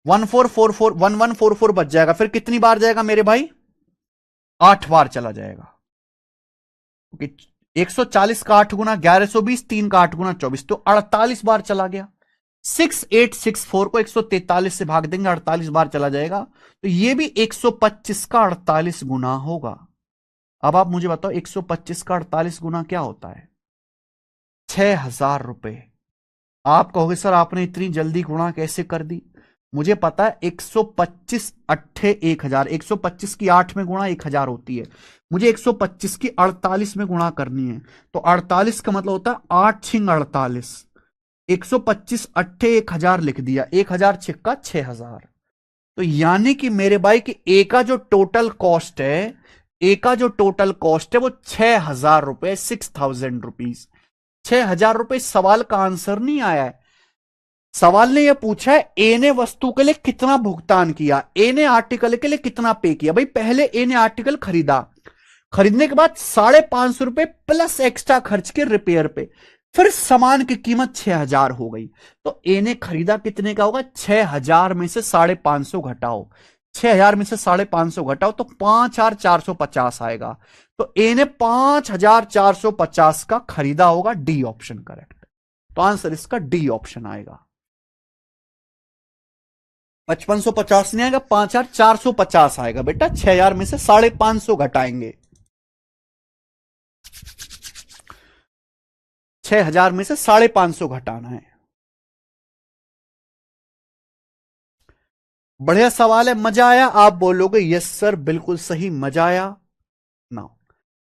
1444, 1144 बच जाएगा। फिर कितनी बार जाएगा मेरे भाई? 8 बार चला जाएगा। ओके। 140 का 8 गुना 1120, 3 का 8 गुना 24, तो 48 बार चला गया। 6864 को 143 से भाग देंगे, 48 बार चला जाएगा। तो ये भी 125 का 48 गुना होगा। अब आप मुझे बताओ 125 का 48 गुना क्या होता है? 6000 रुपए। आप कहोगे सर आपने इतनी जल्दी गुणा कैसे कर दी? मुझे पता है 125 अट्ठे 1000, 125 की 8 में गुणा 1000 होती है। मुझे 125 की 48 में गुणा करनी है। तो 48 का मतलब होता है 8 छिंग 48। 125 अट्ठे 1000 लिख दिया, 1000 छिक्का 6000। तो यानी कि मेरे भाई कि ए का जो टोटल कॉस्ट है, ए का जो टोटल कॉस्ट है वो 6000 रुपए, 6000 रुपीज। 6000 रुपए। सवाल का आंसर नहीं आया है। सवाल ने यह पूछा है ए ने वस्तु के लिए कितना भुगतान किया, ए ने आर्टिकल के लिए कितना पे किया। भाई पहले ए ने आर्टिकल खरीदा, खरीदने के बाद 550 रुपए प्लस एक्स्ट्रा खर्च के रिपेयर पे, फिर सामान की कीमत 6000 हो गई। तो ए ने खरीदा कितने का होगा? 6000 में से 550 घटाओ, 6000 में से 550 घटाओ तो 5450 आएगा। तो ए ने 5450 का खरीदा होगा। D option correct. तो आंसर इसका डी ऑप्शन आएगा। 5550 नहीं आएगा, 5450 आएगा बेटा। 6000 में से 550 घटाएंगे, 6000 में से 550 घटाना है। बढ़िया सवाल है। मजा आया? आप बोलोगे यस सर बिल्कुल सही, मजा आया ना।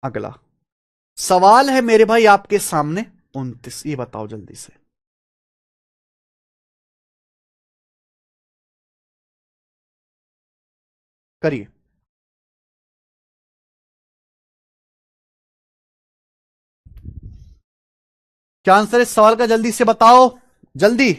अगला सवाल है मेरे भाई आपके सामने 29, ये बताओ जल्दी से। करिए। क्या आंसर है इस सवाल का? जल्दी से बताओ, जल्दी।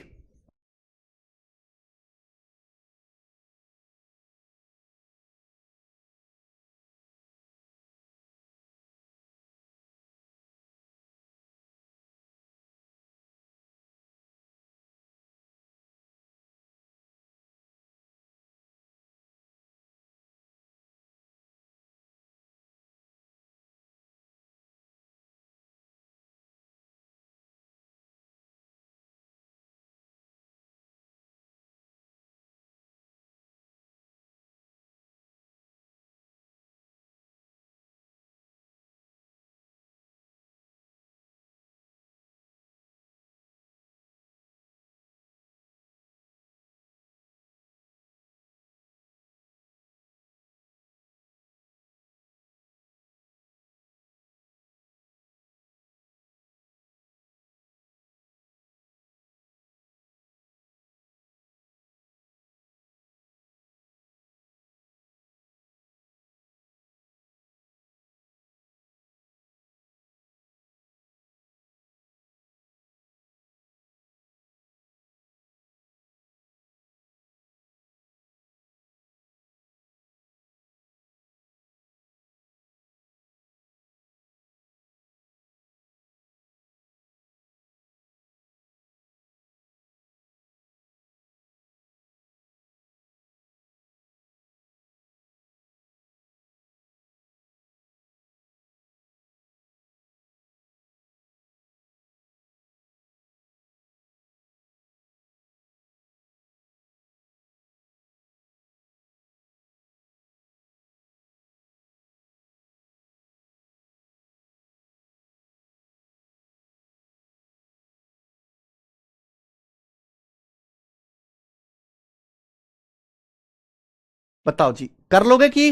बताओ जी, कर लोगे कि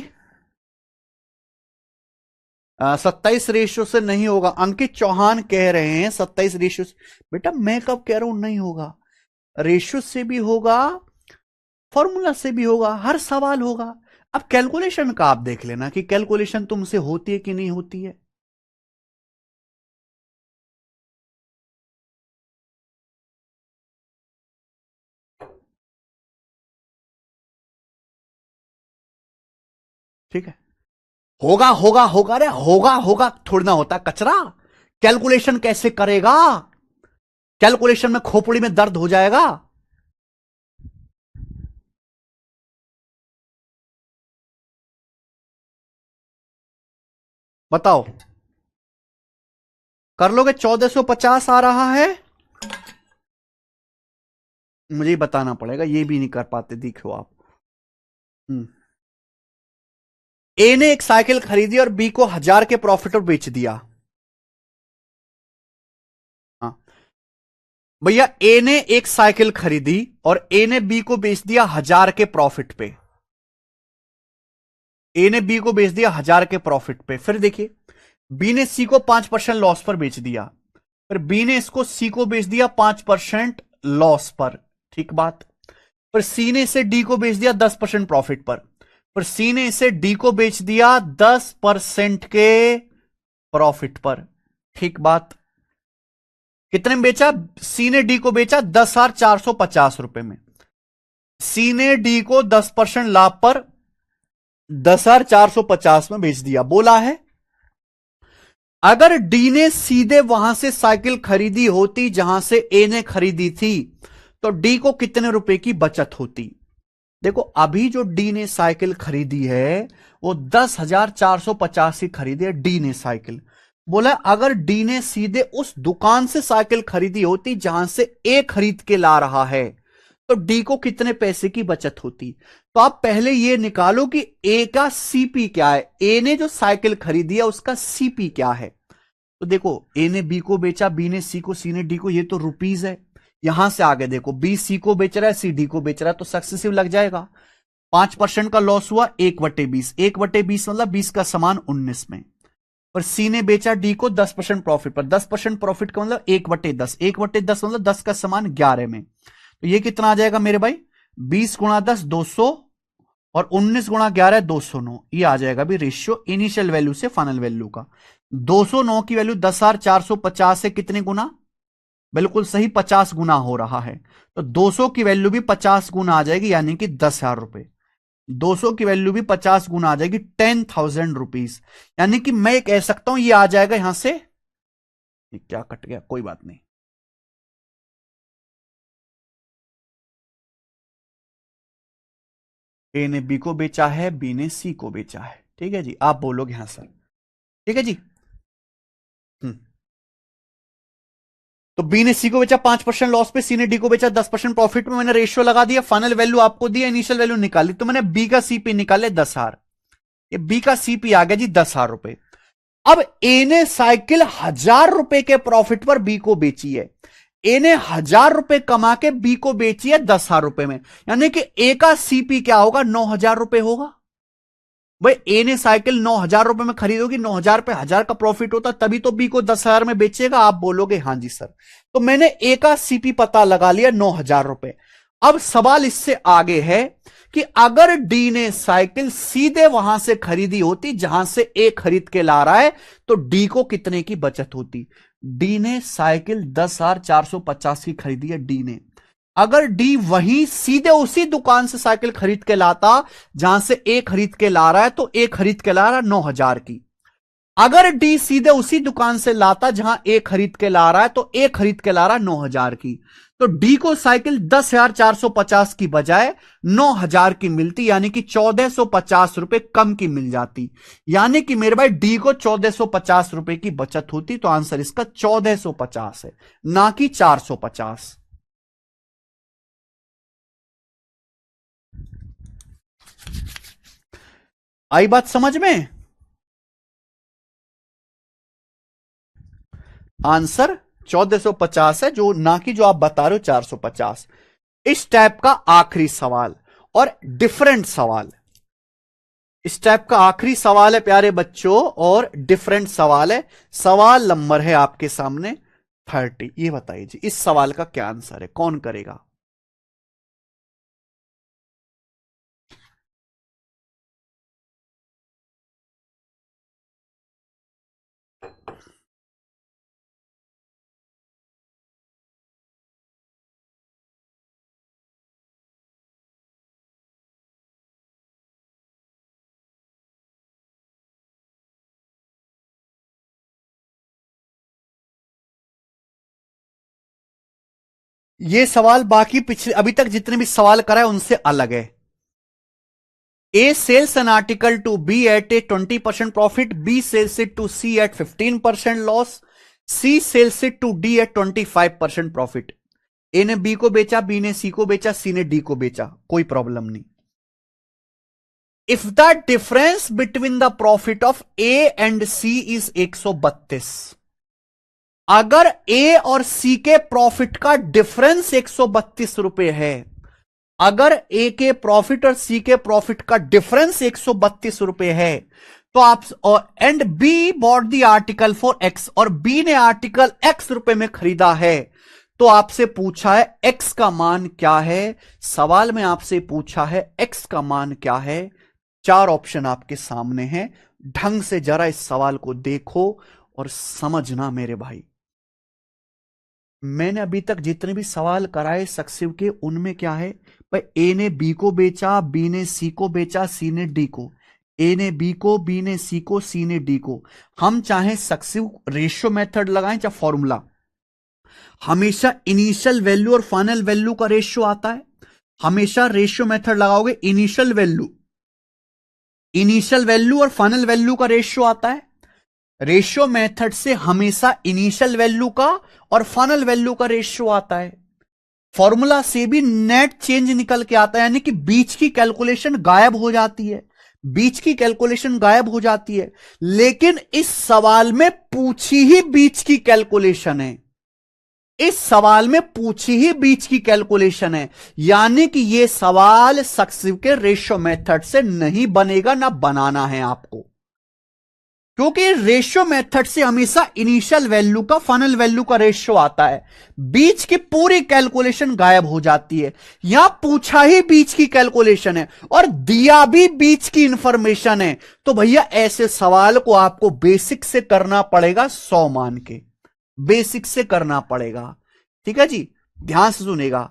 27 रेशियो से नहीं होगा? अंकित चौहान कह रहे हैं 27 रेशियो से। बेटा मैं कब कह रहा हूं नहीं होगा? रेशियो से भी होगा, फॉर्मूला से भी होगा, हर सवाल होगा। अब कैलकुलेशन का आप देख लेना कि कैलकुलेशन तुमसे होती है कि नहीं होती है। ठीक है, होगा होगा होगा, रे होगा होगा थोड़ी ना होता कचरा। कैलकुलेशन कैसे करेगा? कैलकुलेशन में खोपड़ी में दर्द हो जाएगा। बताओ, कर लोगे? 1450 आ रहा है, मुझे ही बताना पड़ेगा, ये भी नहीं कर पाते देखो आप। ए ने एक साइकिल खरीदी और बी को 1000 के प्रॉफिट पर बेच दिया। हाँ भैया, ए ने एक साइकिल खरीदी और ए ने बी को बेच दिया 1000 के प्रॉफिट पे। ए ने बी को बेच दिया 1000 के प्रॉफिट पे। फिर देखिए, बी ने सी को 5% लॉस पर बेच दिया, फिर बी ने इसको सी को बेच दिया 5% लॉस पर। ठीक बात। फिर सी ने इसे डी को बेच दिया 10% प्रॉफिट पर, फिर सी ने इसे डी को बेच दिया 10% के प्रॉफिट पर। ठीक बात। कितने में बेचा? सी ने डी को बेचा 10,450 में। सी ने डी को 10% लाभ पर 10,450 में बेच दिया। बोला है अगर डी ने सीधे वहां से साइकिल खरीदी होती जहां से ए ने खरीदी थी, तो डी को कितने रुपए की बचत होती? देखो, अभी जो डी ने साइकिल खरीदी है वो 10,450 की खरीदी है डी ने साइकिल। बोला अगर डी ने सीधे उस दुकान से साइकिल खरीदी होती जहां से ए खरीद के ला रहा है, तो डी को कितने पैसे की बचत होती? तो आप पहले ये निकालो कि ए का सीपी क्या है। ए ने जो साइकिल खरीदी है उसका सीपी क्या है? तो देखो, ए ने बी को बेचा, बी ने सी को, सी ने डी को, ये तो रुपीज है। यहां से आगे देखो, बी सी को बेच रहा है, सी डी को बेच रहा है, तो सक्सेसिव लग जाएगा। 5% का लॉस हुआ 1/20, 1/20 मतलब 20 का समान 19 में। पर सी ने बेचा डी को 10% प्रॉफिट पर, 10% प्रॉफिट का मतलब 1/10, 1/10 मतलब 10 का समान 11 में। तो ये कितना आ जाएगा मेरे भाई? 20 गुणा 10 200 और 19 गुणा 11 209। ये आ जाएगा भी रेशियो इनिशियल वैल्यू से फाइनल वैल्यू का। 209 की वैल्यू 10,450 से कितने गुना? बिल्कुल सही, 50 गुना हो रहा है। तो 200 की वैल्यू भी 50 गुना आ जाएगी, यानी कि 10,000 रुपए। 200 की वैल्यू भी 50 गुना आ जाएगी, 10,000 रुपीज। यानी कि मैं कह सकता हूं ये आ जाएगा यहां से, ये क्या कट गया, कोई बात नहीं। ए ने बी को बेचा है, बी ने सी को बेचा है। ठीक है जी, आप बोलोगे हाँ सर। ठीक है जी। तो बी ने सी को बेचा 5% लॉस पे, सी ने डी को बेचा 10% प्रॉफिट में। मैंने रेशियो लगा दिया, फाइनल वैल्यू आपको दिया, इनिशियल वैल्यू निकाली, तो मैंने बी का सीपी निकाले 10,000। ये बी का सीपी आ गया जी 10,000 रुपए। अब ए ने साइकिल 1,000 रुपए के प्रॉफिट पर बी को बेची है। ए ने 1,000 रुपए कमा के बी को बेची है 10,000 रुपए में, यानी कि ए का सीपी क्या होगा? 9,000 रुपए होगा। भाई ए ने साइकिल 9,000 रुपए में खरीदोगी, 9,000 पे 1,000 का प्रॉफिट होता, तभी तो बी को 10,000 में बेचेगा। आप बोलोगे हाँ जी सर। तो मैंने ए का सीपी पता लगा लिया 9,000 रुपए। अब सवाल इससे आगे है कि अगर डी ने साइकिल सीधे वहां से खरीदी होती जहां से ए खरीद के ला रहा है, तो डी को कितने की बचत होती? डी ने साइकिल 10,450 की खरीदी है डी ने। अगर डी वहीं सीधे उसी दुकान से साइकिल खरीद के लाता जहां से ए खरीद के ला रहा है, तो ए खरीद के ला रहा है 9,000 की। अगर डी सीधे उसी दुकान से लाता जहां ए खरीद के ला रहा है, तो ए खरीद के ला रहा है 9,000 की। तो डी को साइकिल 10,450 की बजाय 9,000 की मिलती, यानी कि 1,450 रुपए कम की मिल जाती। यानी कि मेरे भाई डी को 1,450 रुपए की बचत होती। तो आंसर इसका 1,450 है, ना कि 450। आई बात समझ में? आंसर 1,450 है, जो ना कि जो आप बता रहे हो 450। इस टाइप का आखिरी सवाल और डिफरेंट सवाल, इस टाइप का आखिरी सवाल है प्यारे बच्चों, और डिफरेंट सवाल है। सवाल नंबर है आपके सामने 30। ये बताइए जी, इस सवाल का क्या आंसर है, कौन करेगा? ये सवाल बाकी पिछले अभी तक जितने भी सवाल कराए उनसे अलग है। A sells an article to B at a 20% profit. B sells it to C at 15% loss. C sells it to D at 25% profit. A ने B को बेचा, B ने C को बेचा, C ने D को बेचा, कोई प्रॉब्लम नहीं। If the difference between the profit of A and C is 132, अगर A और C के प्रॉफिट का डिफरेंस 132 रुपए है, अगर ए के प्रॉफिट और सी के प्रॉफिट का डिफरेंस 132 रुपए है, तो आप and be bought the article for x, और बी ने आर्टिकल एक्स रुपए में खरीदा है, तो आपसे पूछा है एक्स का मान क्या है। सवाल में आपसे पूछा है एक्स का मान क्या है। 4 ऑप्शन आपके सामने हैं। ढंग से जरा इस सवाल को देखो और समझना मेरे भाई। मैंने अभी तक जितने भी सवाल कराए सक्सेसिव के, उनमें क्या है भाई, ए ने बी को बेचा, बी ने सी को बेचा, सी ने डी को, ए ने बी को, बी ने सी को, सी ने डी को। हम चाहे सक्सेसिव रेशियो मेथड लगाएं चाहे फॉर्मूला, हमेशा इनिशियल वैल्यू और फाइनल वैल्यू का रेशियो आता है। हमेशा रेशियो मेथड लगाओगे, इनिशियल वैल्यू और फाइनल वैल्यू का रेशियो आता है। रेशियो मेथड से हमेशा इनिशियल वैल्यू का और फाइनल वैल्यू का रेशियो आता है। फॉर्मूला से भी नेट चेंज निकल के आता है, यानी कि बीच की कैलकुलेशन गायब हो जाती है, बीच की कैलकुलेशन गायब हो जाती है। लेकिन इस सवाल में पूछी ही बीच की कैलकुलेशन है, इस सवाल में पूछी ही बीच की कैलकुलेशन है, यानी कि यह सवाल सक्सेसिव के रेशियो मेथड से नहीं बनेगा, ना बनाना है आपको, क्योंकि रेशियो मेथड से हमेशा इनिशियल वैल्यू का फाइनल वैल्यू का रेशियो आता है, बीच की पूरी कैलकुलेशन गायब हो जाती है। यहां पूछा ही बीच की कैलकुलेशन है और दिया भी बीच की इंफॉर्मेशन है, तो भैया ऐसे सवाल को आपको बेसिक से करना पड़ेगा, 100 मान के बेसिक से करना पड़ेगा। ठीक है जी, ध्यान से सुनेगा।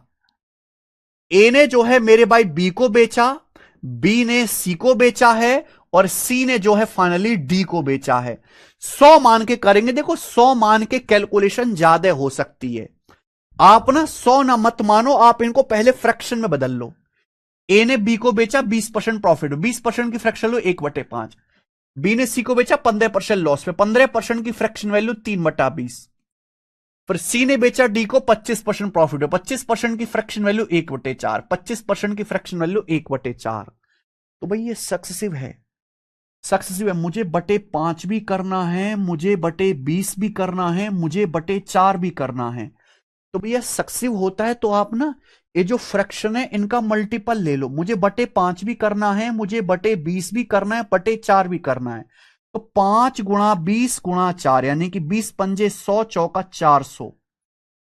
ए ने जो है मेरे भाई बी को बेचा, बी ने सी को बेचा है, और सी ने जो है फाइनली डी को बेचा है। 100 मान के करेंगे। देखो 100 मान के कैलकुलेशन ज्यादा हो सकती है, आप ना 100 ना मत मानो, आप इनको पहले फ्रैक्शन में बदल लो। ए ने बी को बेचा 20% प्रॉफिट, 20% की फ्रैक्शन लो 1/5। बी ने सी को बेचा 15% लॉस पे, 15% की फ्रैक्शन वैल्यू 3/20। फिर सी ने बेचा डी को 25% प्रॉफिट है, 25% की फ्रैक्शन वैल्यू 1/4, 25% की फ्रैक्शन वैल्यू 1/4। तो भाई ये सक्सेसिव है, सक्सेसिव है। मुझे /5 भी करना है, मुझे /20 भी करना है, मुझे /4 भी करना है। तो भैया सक्सेसिव होता है तो आप ना ये जो फ्रैक्शन है इनका मल्टीपल ले लो। मुझे /5 भी करना है, मुझे /20 भी करना है, /4 भी करना है। तो 5 गुणा 20 गुणा 4, यानी कि 20 पंजे 100 चौका 400,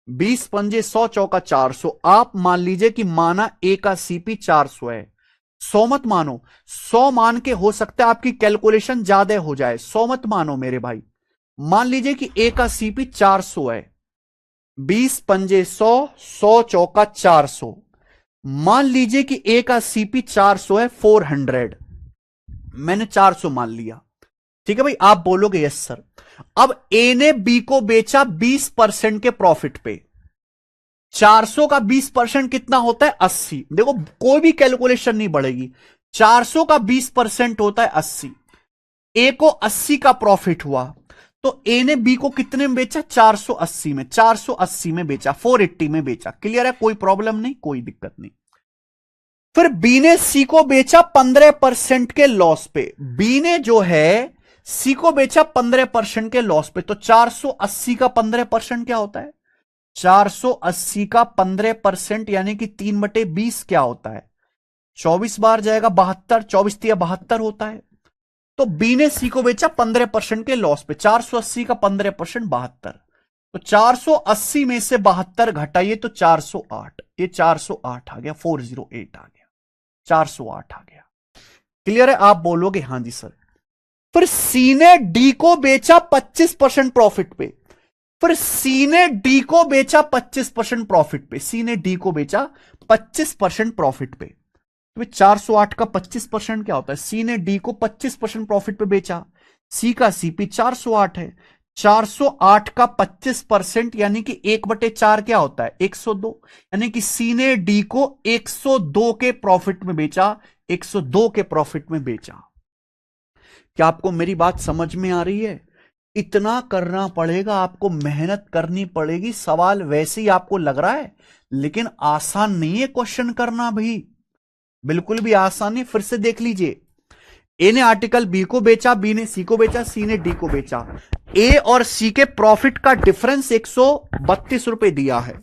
20 पंजे 100 चौका 400। आप मान लीजिए कि माना ए का सीपी 400 है, 100 मत मानो, 100 मान के हो सकता है आपकी कैलकुलेशन ज्यादा हो जाए, 100 मत मानो मेरे भाई। मान लीजिए कि ए का सीपी 400 है, 20 पंजे 100, 100 चौका 400। मान लीजिए कि ए का सीपी 400 है, 400, मैंने 400 मान लिया। ठीक है भाई, आप बोलोगे यस सर। अब ए ने बी को बेचा 20% के प्रॉफिट पे, 400 का 20% कितना होता है 80। देखो कोई भी कैलकुलेशन नहीं बढ़ेगी, 400 का 20% होता है 80। ए को 80 का प्रॉफिट हुआ, तो ए ने बी को कितने में बेचा 480 में, 480 में बेचा, 480 में बेचा। क्लियर है, कोई प्रॉब्लम नहीं, कोई दिक्कत नहीं। फिर बी ने सी को बेचा 15% के लॉस पे, बी ने जो है सी को बेचा 15% के लॉस पे, तो 480 का 15% क्या होता है, 480 का 15% यानी कि 3/20 क्या होता है, 24 बार जाएगा 72, 24 तिया 72 होता है। तो बी ने सी को बेचा 15% के लॉस पे, 480 का 15% 72। तो 480 में से 72 घटाइए तो 408, ये 408 आ गया, 408 आ गया, 408 आ गया। क्लियर है? आप बोलोगे हां जी सर। फिर सी ने डी को बेचा 25% प्रॉफिट पे, फिर सी ने डी को बेचा 25% प्रॉफिट पे, सी ने डी को बेचा 25% प्रॉफिट पे। तो 408 का 25% क्या होता है? सी ने डी को 25% प्रॉफिट पे बेचा, सी का सीपी 408 है। 408 का 25% यानी कि 1/4 क्या होता है? 102। यानी कि सी ने डी को 102 के प्रॉफिट में बेचा, 102 के प्रॉफिट में बेचा। क्या आपको मेरी बात समझ में आ रही है? इतना करना पड़ेगा आपको, मेहनत करनी पड़ेगी। सवाल वैसे ही आपको लग रहा है, लेकिन आसान नहीं है क्वेश्चन करना भी, बिल्कुल भी आसान नहीं। फिर से देख लीजिए, ए ने आर्टिकल बी को बेचा, बी ने सी को बेचा, सी ने डी को बेचा। ए और सी के प्रॉफिट का डिफरेंस 132 रुपए दिया है।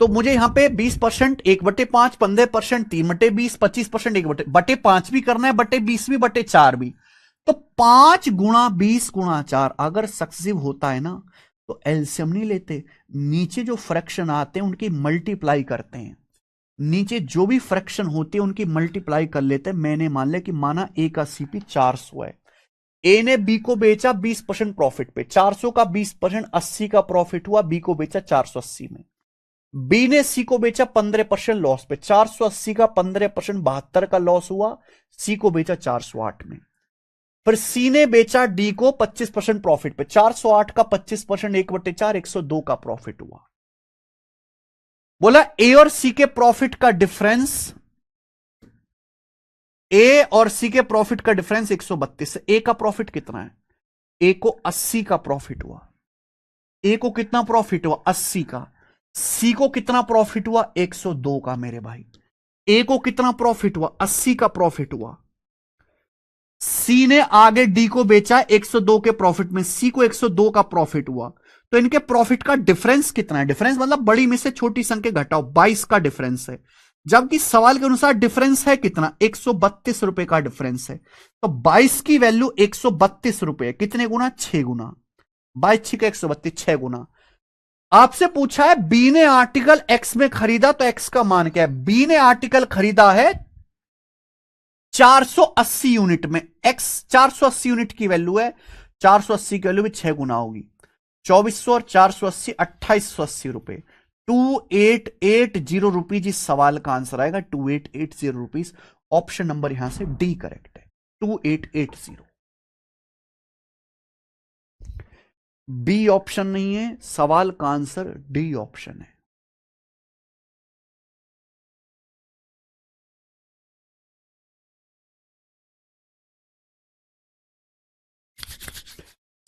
तो मुझे यहां पे 20%, 1/5, 15%, 3/20, 25%, 1/5 भी करना है, 20 भी, 4 भी। तो 5 गुणा 20 गुणा 4 अगर सक्सेसिव होता है ना, तो एलसीएम नहीं लेते, नीचे जो फ्रैक्शन आते हैं उनकी मल्टीप्लाई करते हैं। नीचे जो भी फ्रैक्शन होती है उनकी मल्टीप्लाई कर लेते हैं। मैंने मान लिया कि माना ए का सीपी 400 है, ए ने बी को बेचा 20% प्रॉफिट पे, 400 का 20% 80 का प्रॉफिट हुआ, बी को बेचा 480 में। बी ने सी को बेचा 15% लॉस पे, 480 का 15% 72 का लॉस हुआ, सी को बेचा 408 में। फिर सी ने बेचा डी को 25% प्रॉफिट पे, 408 का 25% 1/4, 102 का प्रॉफिट हुआ। बोला ए और सी के प्रॉफिट का डिफरेंस, ए और सी के प्रॉफिट का डिफरेंस 132 है। ए का प्रॉफिट कितना है? ए को 80 का प्रॉफिट हुआ। ए को कितना प्रॉफिट हुआ? 80 का। सी को कितना प्रॉफिट हुआ? 102 का मेरे भाई। ए को कितना प्रॉफिट हुआ? 80 का प्रॉफिट हुआ। सी ने आगे डी को बेचा 102 के प्रॉफिट में, सी को 102 का प्रॉफिट हुआ। तो इनके प्रॉफिट का डिफरेंस कितना है? डिफरेंस मतलब बड़ी में से छोटी संख्या घटाओ, 22 का डिफरेंस है। जबकि सवाल के अनुसार डिफरेंस है कितना? 132 रुपए का डिफरेंस है। तो 22 की वैल्यू 132 रुपए, कितने गुना? 6 गुना। 22 का 132, 6 गुना। आपसे पूछा है बी ने आर्टिकल एक्स में खरीदा, तो एक्स का मान क्या है? बी ने आर्टिकल खरीदा है 480 यूनिट में, एक्स 480 यूनिट की वैल्यू है, 480 की वैल्यू भी 6 गुना होगी। 2400 और 480, 2880 रुपए, 2880 रुपीज इस सवाल का आंसर आएगा, 2880 रुपीज। ऑप्शन नंबर यहां से डी करेक्ट है, 2880। बी ऑप्शन नहीं है, सवाल का आंसर डी ऑप्शन है।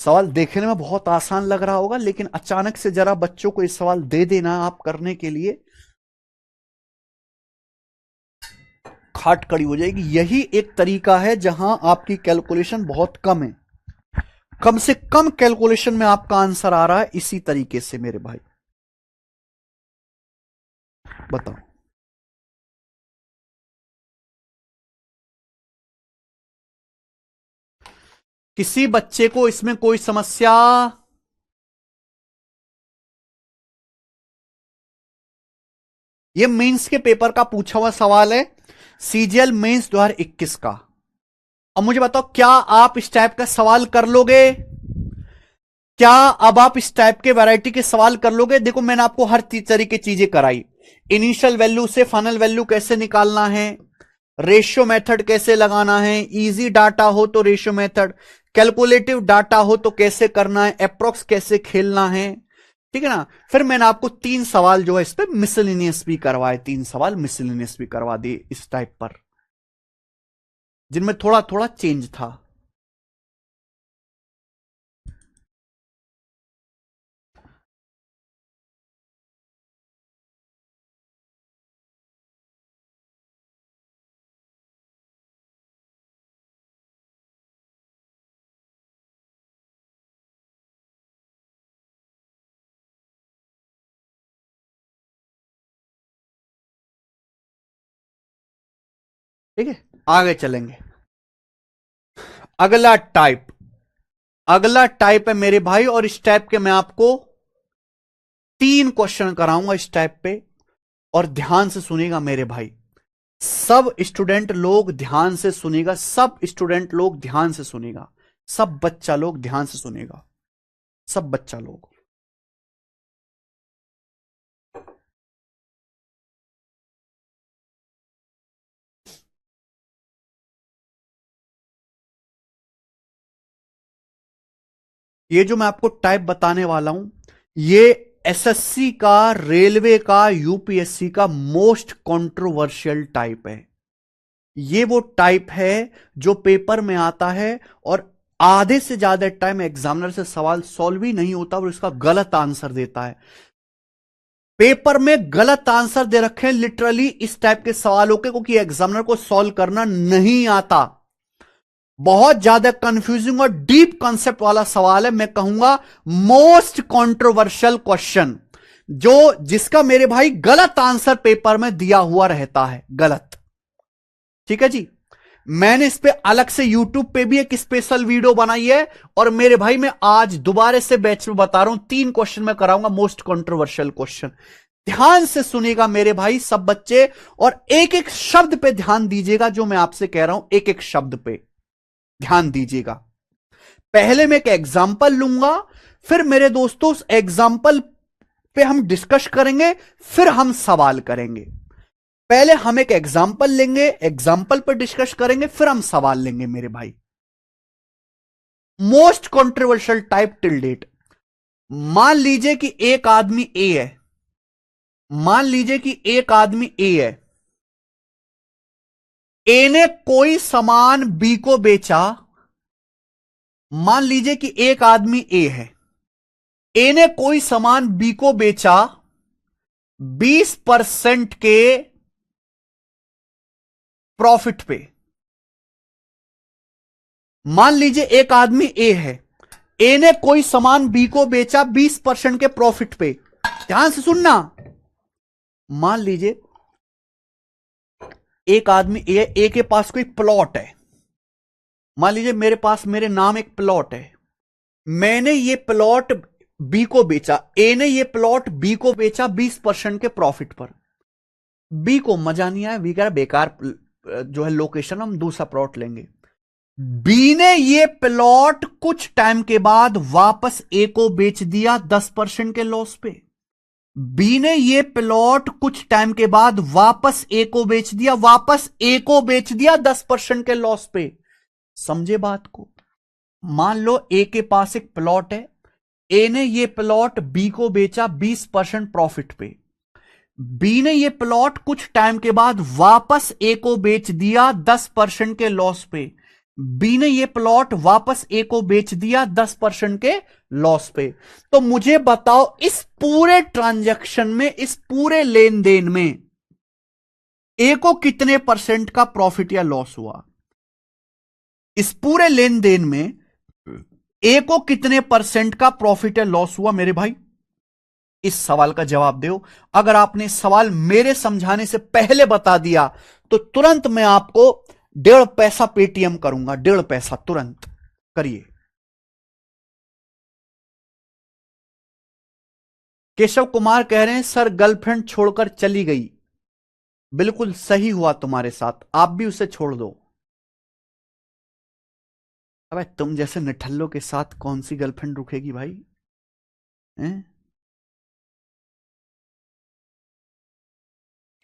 सवाल देखने में बहुत आसान लग रहा होगा, लेकिन अचानक से जरा बच्चों को ये सवाल दे देना आप करने के लिए, खाट कड़ी हो जाएगी। यही एक तरीका है जहां आपकी कैलकुलेशन बहुत कम है, कम से कम कैलकुलेशन में आपका आंसर आ रहा है, इसी तरीके से मेरे भाई। बताओ। किसी बच्चे को इसमें कोई समस्या? ये मेंस के पेपर का पूछा हुआ सवाल है, सीजीएल मेंस 2021 का। अब मुझे बताओ, क्या आप इस टाइप का सवाल कर लोगे? क्या अब आप इस टाइप के वैरायटी के सवाल कर लोगे? देखो मैंने आपको हर तरीके की चीजें कराई, इनिशियल वैल्यू से फाइनल वैल्यू कैसे निकालना है, रेशियो मेथड कैसे लगाना है, इजी डाटा हो तो रेशियो मेथड, कैलकुलेटिव डाटा हो तो कैसे करना है, अप्रोक्स कैसे खेलना है, ठीक है ना। फिर मैंने आपको 3 सवाल जो है इस पे मिसलिनियस भी करवाए, 3 सवाल मिसलिनियस भी करवा दिए इस टाइप पर, जिनमें थोड़ा थोड़ा चेंज था। ठीक है, आगे चलेंगे। अगला टाइप है मेरे भाई, और इस टाइप के मैं आपको 3 क्वेश्चन कराऊंगा इस टाइप पे, और ध्यान से सुनिएगा मेरे भाई। सब स्टूडेंट लोग ध्यान से सुनिएगा, सब स्टूडेंट लोग ध्यान से सुनिएगा, सब बच्चा लोग ध्यान से सुनिएगा, सब बच्चा लोग। ये जो मैं आपको टाइप बताने वाला हूं, ये एसएससी का, रेलवे का, यूपीएससी का मोस्ट कंट्रोवर्शियल टाइप है। ये वो टाइप है जो पेपर में आता है और आधे से ज्यादा टाइम एग्जामिनर से सवाल सॉल्व ही नहीं होता और इसका गलत आंसर देता है। पेपर में गलत आंसर दे रखे हैं लिटरली इस टाइप के सवालों के, क्योंकि एग्जामिनर को सॉल्व करना नहीं आता। बहुत ज्यादा कंफ्यूजिंग और डीप कॉन्सेप्ट वाला सवाल है। मैं कहूंगा मोस्ट कंट्रोवर्शियल क्वेश्चन, जो जिसका मेरे भाई गलत आंसर पेपर में दिया हुआ रहता है, गलत। ठीक है जी, मैंने इस पे अलग से YouTube पे भी एक स्पेशल वीडियो बनाई है, और मेरे भाई मैं आज दोबारा से बैच में बता रहा हूं, 3 क्वेश्चन मैं कराऊंगा मोस्ट कंट्रोवर्शियल क्वेश्चन। ध्यान से सुनिएगा मेरे भाई सब बच्चे, और एक एक शब्द पे ध्यान दीजिएगा जो मैं आपसे कह रहा हूं, एक एक शब्द पे ध्यान दीजिएगा। पहले मैं एक एग्जाम्पल लूंगा, फिर मेरे दोस्तों उस एग्जाम्पल पे हम डिस्कस करेंगे, फिर हम सवाल करेंगे। पहले हम एक एग्जाम्पल लेंगे, एग्जाम्पल पर डिस्कस करेंगे, फिर हम सवाल लेंगे मेरे भाई। Most controversial type till date. मान लीजिए कि एक आदमी ए है, मान लीजिए कि एक आदमी ए है, ए ने कोई सामान बी को बेचा। मान लीजिए कि एक आदमी ए है, ए ने कोई सामान बी को बेचा 20% के प्रॉफिट पे। मान लीजिए एक आदमी ए है, ए ने कोई सामान बी को बेचा 20% के प्रॉफिट पे। ध्यान से सुनना, मान लीजिए एक आदमी ए, ए के पास कोई प्लॉट है। मान लीजिए मेरे पास मेरे नाम एक प्लॉट है, मैंने ये प्लॉट बी को बेचा, ए ने ये प्लॉट बी को बेचा 20% के प्रॉफिट पर। बी को मजा नहीं आया, बी कह रहा बेकार जो है लोकेशन, हम दूसरा प्लॉट लेंगे। बी ने ये प्लॉट कुछ टाइम के बाद वापस ए को बेच दिया 10% के लॉस पे। बी ने ये प्लॉट कुछ टाइम के बाद वापस ए को बेच दिया, वापस ए को बेच दिया 10% के लॉस पे। समझे बात को? मान लो ए के पास एक प्लॉट है, ए ने ये प्लॉट बी को बेचा 20% प्रॉफिट पे। बी ने ये प्लॉट कुछ टाइम के बाद वापस ए को बेच दिया 10% के लॉस पे। बी ने ये प्लॉट वापस ए को बेच दिया 10% के लॉस पे। तो मुझे बताओ इस पूरे ट्रांजैक्शन में, इस पूरे लेन देन में ए को कितने परसेंट का प्रॉफिट या लॉस हुआ? इस पूरे लेन देन में ए को कितने परसेंट का प्रॉफिट या लॉस हुआ मेरे भाई? इस सवाल का जवाब दो। अगर आपने सवाल मेरे समझाने से पहले बता दिया तो तुरंत मैं आपको 1.5 पैसा पेटीएम करूंगा, 1.5 पैसा तुरंत करिए। केशव कुमार कह रहे हैं सर गर्लफ्रेंड छोड़कर चली गई। बिल्कुल सही हुआ तुम्हारे साथ, आप भी उसे छोड़ दो। अबे तुम जैसे निठल्लों के साथ कौन सी गर्लफ्रेंड रुकेगी भाई? हैं?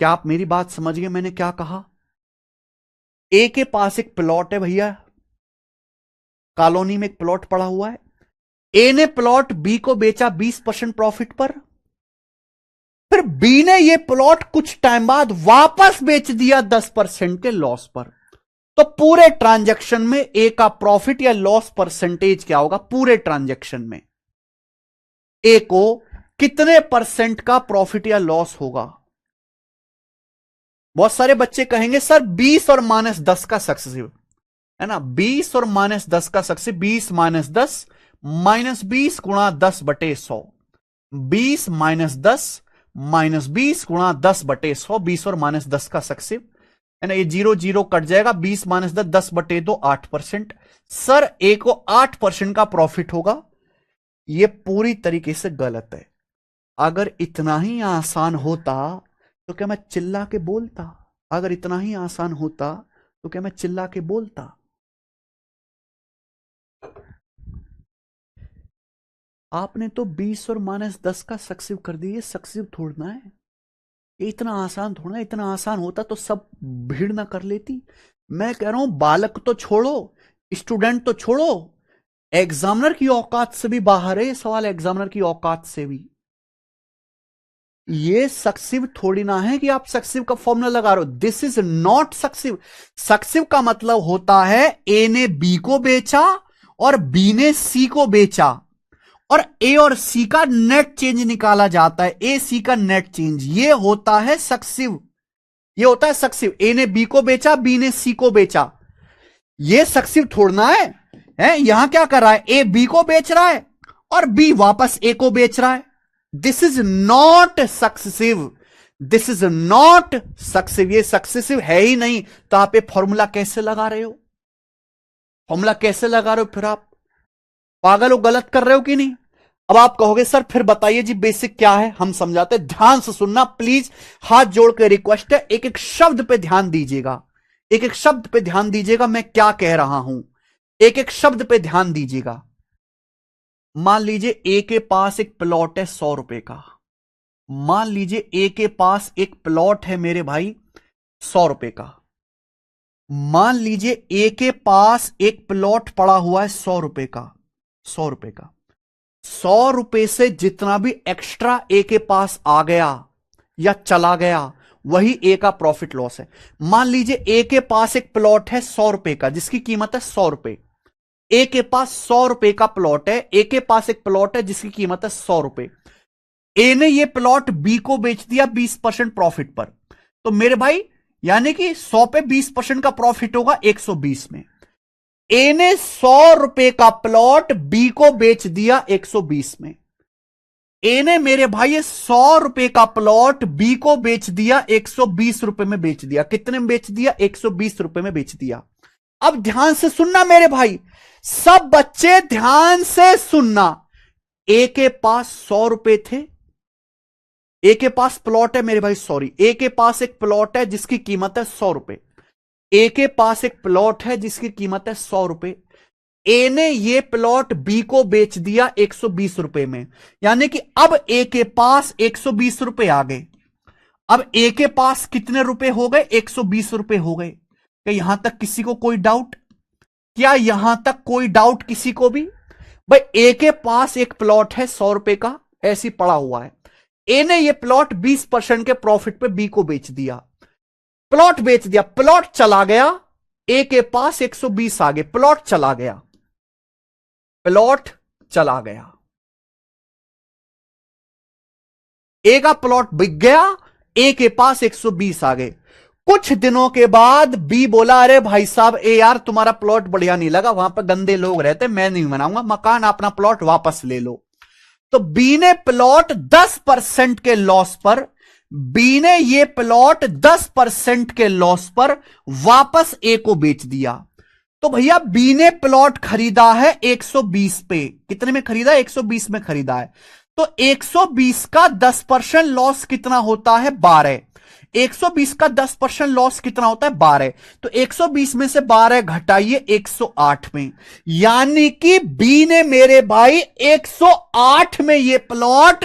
क्या आप मेरी बात समझ गए मैंने क्या कहा? ए के पास एक प्लॉट है भैया, कॉलोनी में एक प्लॉट पड़ा हुआ है। ए ने प्लॉट बी को बेचा 20% प्रॉफिट पर, फिर बी ने यह प्लॉट कुछ टाइम बाद वापस बेच दिया 10% के लॉस पर। तो पूरे ट्रांजैक्शन में ए का प्रॉफिट या लॉस परसेंटेज क्या होगा? पूरे ट्रांजैक्शन में ए को कितने परसेंट का प्रॉफिट या लॉस होगा? बहुत सारे बच्चे कहेंगे सर 20 और -10 का सक्सेसिव है ना, 20 और -10 का सक्सेसिव, 20 - 10 -20 गुणा 10/100, 20 - 10 -20 गुणा 10/100, 20 और -10 का सक्सेसिव है ना, ये 0 0 कट जाएगा, 20 माइनस 10, 10/2, 8%। सर ए को 8% का प्रॉफिट होगा, ये पूरी तरीके से गलत है। अगर इतना ही आसान होता तो क्या मैं चिल्ला के बोलता? अगर इतना ही आसान होता तो क्या मैं चिल्ला के बोलता? आपने तो 20 और -10 का सक्सिव कर दिया। सक्सिव थोड़ना है, ये इतना आसान थोड़ा। इतना आसान होता तो सब भीड़ ना कर लेती। मैं कह रहा हूं बालक तो छोड़ो, स्टूडेंट तो छोड़ो, एग्जामिनर की औकात से भी बाहर है ये सवाल। एग्जामिनर की औकात से भी। ये सक्सिव थोड़ी ना है कि आप सक्सिव का फॉर्मूला लगा रहे हो। This is not successive. Successive का मतलब होता है ए ने बी को बेचा और बी ने सी को बेचा, और ए और सी का नेट चेंज निकाला जाता है। ए सी का नेट चेंज, ये होता है सक्सिव। ये होता है सक्सिव। ए ने बी को बेचा, बी ने सी को बेचा, ये सक्सिव थोड़ना है? यहां क्या कर रहा है? ए बी को बेच रहा है और बी वापस ए को बेच रहा है। This is not successive. This is not successive. ये सक्सेसिव है ही नहीं, तो आप ये फॉर्मूला कैसे लगा रहे हो? फॉर्मूला कैसे लगा रहे हो? फिर आप पागल हो, गलत कर रहे हो कि नहीं? अब आप कहोगे सर फिर बताइए जी बेसिक क्या है, हम समझाते। ध्यान से सुनना प्लीज, हाथ जोड़ के रिक्वेस्ट है। एक एक शब्द पे ध्यान दीजिएगा, एक एक शब्द पे ध्यान दीजिएगा, मैं क्या कह रहा हूं, एक एक शब्द पे ध्यान दीजिएगा। मान लीजिए ए के पास एक प्लॉट है 100 रुपए का। मान लीजिए ए के पास एक प्लॉट है मेरे भाई 100 रुपए का। मान लीजिए ए के पास एक प्लॉट पड़ा हुआ है 100 रुपए का। 100 रुपए का, 100 रुपए से जितना भी एक्स्ट्रा ए के पास आ गया या चला गया, वही ए का प्रॉफिट लॉस है। मान लीजिए ए के पास एक प्लॉट है 100 रुपए का, जिसकी कीमत है 100 रुपए। ए के पास 100 रुपए का प्लॉट है। ए के पास एक प्लॉट है जिसकी कीमत है 100 रुपए। ए ने ये प्लॉट बी को बेच दिया 20% प्रॉफिट पर। तो मेरे भाई यानी कि 100 पे 20% का प्रॉफिट होगा 120 में। ए ने 100 रुपए का प्लॉट बी को बेच दिया 120 में। ए ने मेरे भाई 100 रुपए का प्लॉट बी को बेच दिया 120 रुपए में बेच दिया। कितने में बेच दिया? 120 रुपए में बेच दिया। अब ध्यान से सुनना मेरे भाई, सब बच्चे ध्यान से सुनना। ए के पास 100 रुपए थे। ए के पास प्लॉट है मेरे भाई, सॉरी, ए के पास एक प्लॉट है जिसकी कीमत है 100 रुपए। ए के पास एक प्लॉट है जिसकी कीमत है 100 रुपए। ए ने ये प्लॉट बी को बेच दिया 120 रुपए में, यानी कि अब ए के पास 120 रुपए आ गए। अब ए के पास कितने रुपए हो गए? 120 रुपए हो गए। क्या यहां तक किसी को कोई डाउट? क्या यहां तक कोई डाउट किसी को भी? भाई ए के पास एक प्लॉट है 100 रुपए का, ऐसी पड़ा हुआ है। ए ने ये प्लॉट 20% के प्रॉफिट पे बी को बेच दिया। प्लॉट बेच दिया, प्लॉट चला गया, ए के पास 120 आ गए, प्लॉट चला गया, प्लॉट चला गया। ए का प्लॉट बिक गया, ए के पास 120 आ गए। कुछ दिनों के बाद बी बोला अरे भाई साहब ए यार तुम्हारा प्लॉट बढ़िया नहीं लगा, वहां पर गंदे लोग रहते, मैं नहीं बनाऊंगा मकान, अपना प्लॉट वापस ले लो। तो बी ने प्लॉट 10% के लॉस पर, बी ने ये प्लॉट 10% के लॉस पर वापस ए को बेच दिया। तो भैया बी ने प्लॉट खरीदा है 120 पे। कितने में खरीदा? 120 में खरीदा है। तो 120 का 10% लॉस कितना होता है? 12। 120 का 10% लॉस कितना होता है? 12। तो 120 में से 12 घटाइए 108 में, यानी कि बी ने मेरे भाई 108 में ये प्लॉट,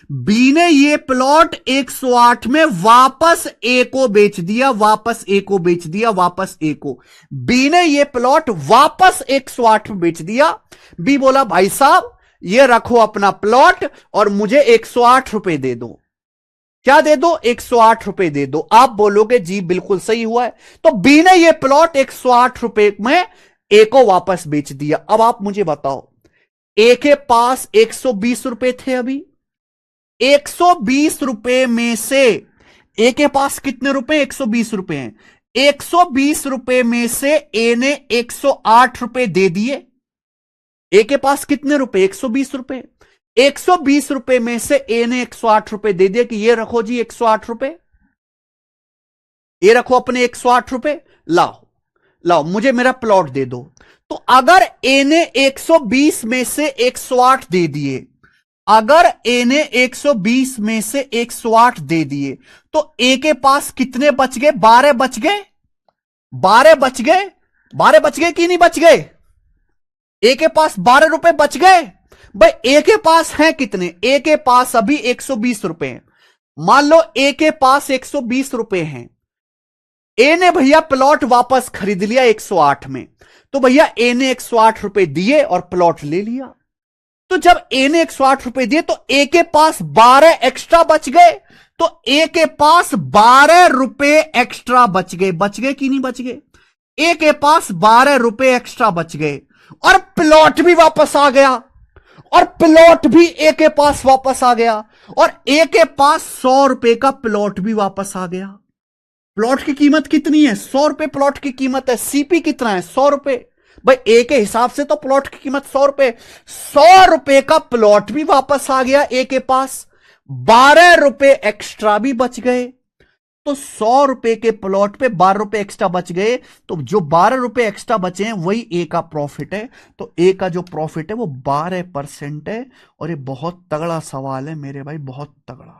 बी ने ये प्लॉट 108 में वापस ए को बेच दिया, वापस ए को बेच दिया, वापस ए को। बी ने ये प्लॉट वापस 108 में बेच दिया। बी बोला भाई साहब ये रखो अपना प्लॉट और मुझे 108 रुपए दे दो। क्या दे दो? 108 रुपए दे दो। आप बोलोगे जी बिल्कुल सही हुआ है। तो बी ने ये प्लॉट 108 रुपए में ए को वापस बेच दिया। अब आप मुझे बताओ, ए के पास 120 रुपए थे अभी, 120 रुपए में से ए के पास कितने रुपए? 120 रुपए हैं। 120 रुपए में से ए ने 108 रुपए दे दिए। ए के पास कितने रुपए? 120 रुपए। 120 रुपए में से ए ने 108 रुपए दे दिया कि ये रखो जी 108 रुपए। ये रखो अपने 108 रुपए, लाओ लाओ मुझे मेरा प्लॉट दे दो। तो अगर ए ने 120 में से 108 दे दिए, अगर ए ने 120 में से 108 दे दिए, तो ए के पास कितने बच गए? 12 बच गए। 12 बच गए, 12 बच गए कि नहीं बच गए? ए के पास 12 रुपए बच गए। भाई ए के पास हैं कितने? ए के पास अभी 120 रुपए हैं। मान लो ए के पास 120 रुपए हैं, ए ने भैया प्लॉट वापस खरीद लिया 108 में, तो भैया ए ने 108 रुपए दिए और प्लॉट ले लिया। तो जब ए ने 108 रुपए दिए तो ए के पास 12 एक्स्ट्रा बच गए, तो ए के पास 12 रुपए एक्स्ट्रा बच गए। बच गए कि नहीं बच गए? ए के पास 12 रुपए एक्स्ट्रा बच गए और प्लॉट भी वापस आ गया, और प्लॉट भी ए के पास वापस आ गया, और ए के पास 100 रुपए का प्लॉट भी वापस आ गया। प्लॉट की कीमत कितनी है? 100 रुपए प्लॉट की कीमत है। सीपी कितना है? 100 रुपए। भाई ए के हिसाब से तो प्लॉट की कीमत 100 रुपए। 100 रुपए का प्लॉट भी वापस आ गया ए के पास, 12 रुपए एक्स्ट्रा भी बच गए। तो 100 रुपए के प्लॉट पे 12 रुपए एक्स्ट्रा बच गए, तो जो 12 रुपए एक्स्ट्रा बचे हैं वही ए का प्रॉफिट है। तो ए का जो प्रॉफिट है वो 12% है। और ये बहुत तगड़ा सवाल है मेरे भाई, बहुत तगड़ा।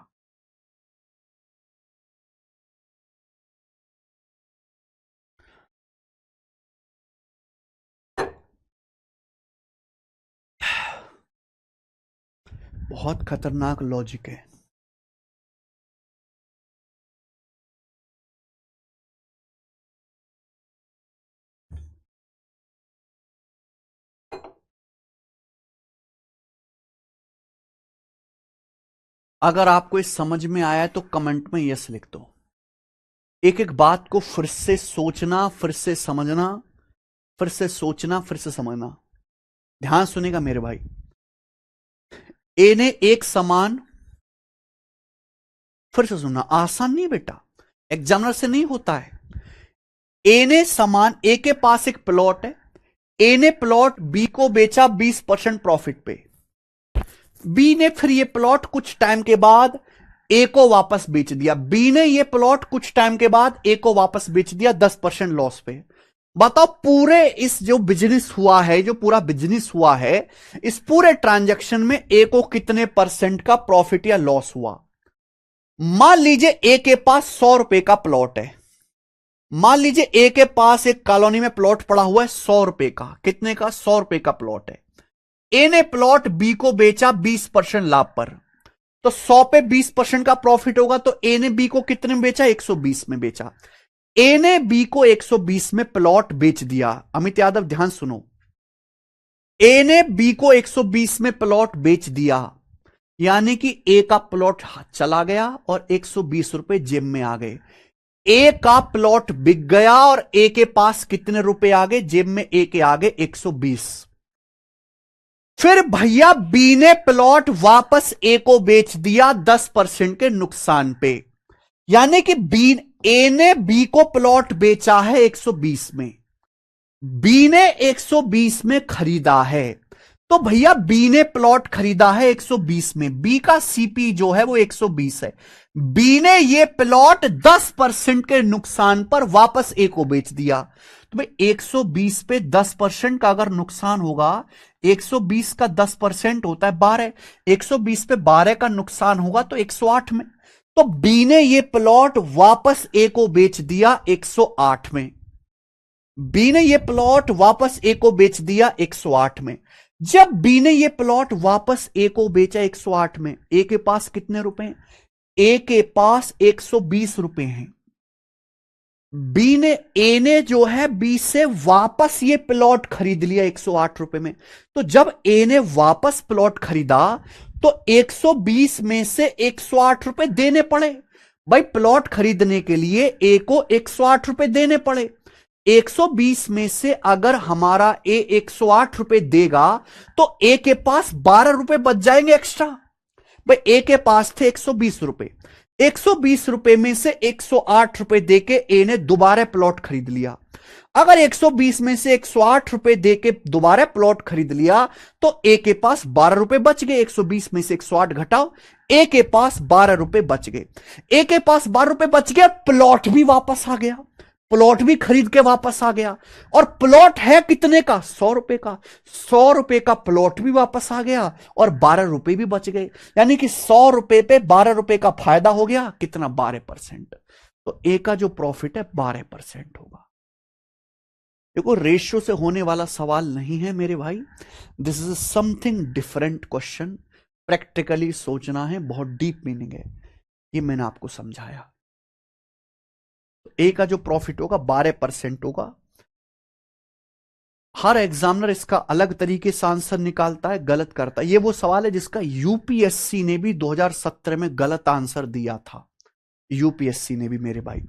बहुत खतरनाक लॉजिक है। अगर आपको इस समझ में आया है तो कमेंट में यस लिख दो। एक एक बात को फिर से सोचना, फिर से समझना, फिर से सोचना, फिर से समझना। ध्यान सुनेगा मेरे भाई। ए ने एक समान, फिर से सुनना, आसान नहीं बेटा, एग्जामिनर से नहीं होता है। ए ने समान, ए के पास एक प्लॉट है, ए ने प्लॉट बी को बेचा 20% प्रॉफिट पे। बी ने फिर ये प्लॉट कुछ टाइम के बाद ए को वापस बेच दिया। बी ने ये प्लॉट कुछ टाइम के बाद ए को वापस बेच दिया 10% लॉस पे। बताओ पूरे इस जो बिजनेस हुआ है, जो पूरा बिजनेस हुआ है, इस पूरे ट्रांजैक्शन में ए को कितने % का प्रॉफिट या लॉस हुआ? मान लीजिए ए के पास 100 रुपए का प्लॉट है। मान लीजिए ए के पास एक कॉलोनी में प्लॉट पड़ा हुआ है 100 रुपए का। कितने का? 100 रुपए का प्लॉट है। ए ने प्लॉट बी को बेचा 20% लाभ पर, तो 100 पे 20% का प्रॉफिट होगा। तो ए ने बी को कितने में बेचा? 120 में बेचा। ए ने बी को 120 में प्लॉट बेच दिया। अमित यादव ध्यान सुनो, ए ने बी को 120 में प्लॉट बेच दिया, यानी कि ए का प्लॉट चला गया और 120 रुपए जेब में आ गए। ए का प्लॉट बिक गया और ए के पास कितने रुपए आ गए? जेब में ए के आगे 120। फिर भैया बी ने प्लॉट वापस ए को बेच दिया 10% के नुकसान पे, यानी कि ए ने बी को प्लॉट बेचा है 120 में, बी ने 120 में खरीदा है। तो भैया बी ने प्लॉट खरीदा है 120 में, बी का सीपी जो है वो 120 है। बी ने ये प्लॉट 10% के नुकसान पर वापस ए को बेच दिया। तो भाई 120 पे 10% का अगर नुकसान होगा, 120 का 10% होता है 12, 120 पे 12 का नुकसान होगा तो 108 में। तो बी ने ये प्लॉट वापस ए को बेच दिया 108 में। बी ने ये प्लॉट वापस ए को बेच दिया 108 में। जब बी ने ये प्लॉट वापस ए को बेचा 108 में, ए के पास कितने रुपए हैं? ए के पास 120 रुपए हैं। ए ने जो है बी से वापस ये प्लॉट खरीद लिया 108 रुपए में। तो जब ए ने वापस प्लॉट खरीदा तो 120 में से 108 रुपए देने पड़े। भाई प्लॉट खरीदने के लिए ए को 108 रुपए देने पड़े। 120 में से अगर हमारा ए 108 रुपए देगा तो ए के पास 12 रुपए बच जाएंगे एक्स्ट्रा। भाई ए के पास थे 120 रुपए, 120 रुपए में से 108 रुपए देके ए ने दोबारा प्लॉट खरीद लिया। अगर 120 में से 108 रुपए दे के दोबारा प्लॉट खरीद लिया तो ए के पास 12 रुपए बच गए। 120 में से 108 घटाओ, ए के पास 12 रुपए बच गए। ए के पास 12 रुपए बच गया, प्लॉट भी वापस आ गया, प्लॉट भी खरीद के वापस आ गया। और प्लॉट है कितने का? 100 रुपए का। 100 रुपए का प्लॉट भी वापस आ गया और 12 रुपए भी बच गए। यानी कि 100 रुपए पे 12 रुपए का फायदा हो गया। कितना? 12%। तो ए का जो प्रॉफिट है 12% होगा। देखो, रेशियो से होने वाला सवाल नहीं है मेरे भाई। This is something different question. Practically सोचना है, बहुत डीप मीनिंग है। ये मैंने आपको समझाया। ए का जो प्रॉफिट होगा 12% होगा। हर एग्जामिनर इसका अलग तरीके से आंसर निकालता है, गलत करता है। ये वो सवाल है जिसका यूपीएससी ने भी 2017 में गलत आंसर दिया था। यूपीएससी ने भी मेरे भाई।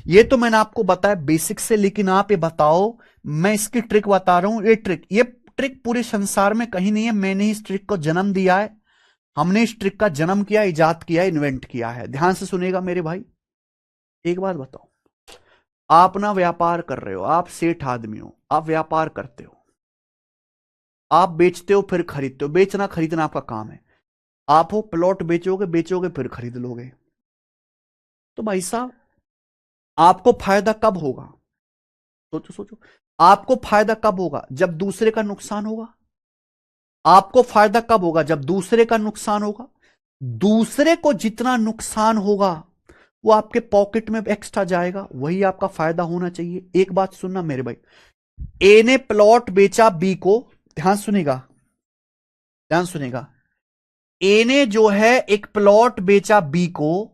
ये तो मैंने आपको बताया बेसिक से, लेकिन आप ये बताओ, मैं इसकी ट्रिक बता रहा हूं। ये ट्रिक पूरे संसार में कहीं नहीं है। मैंने इस ट्रिक को जन्म दिया है। हमने इस ट्रिक का जन्म किया, इजाद किया, इन्वेंट किया है। ध्यान से सुनेगा मेरे भाई। एक बात बताओ, आप ना व्यापार कर रहे हो, आप सेठ आदमी हो, आप व्यापार करते हो, आप बेचते हो फिर खरीदते हो। बेचना खरीदना आपका काम है। आप हो प्लॉट बेचोगे, बेचोगे फिर खरीद लोगे। तो भाई साहब, आपको फायदा कब होगा? सोचो सोचो, आपको फायदा कब होगा? जब दूसरे का नुकसान होगा। आपको फायदा कब होगा? जब दूसरे का नुकसान होगा। दूसरे को जितना नुकसान होगा वो आपके पॉकेट में एक्स्ट्रा जाएगा, वही आपका फायदा होना चाहिए। एक बात सुनना मेरे भाई, ए ने प्लॉट बेचा बी को। ध्यान सुनेगा, ध्यान सुनेगा। ए ने जो है एक प्लॉट बेचा बी को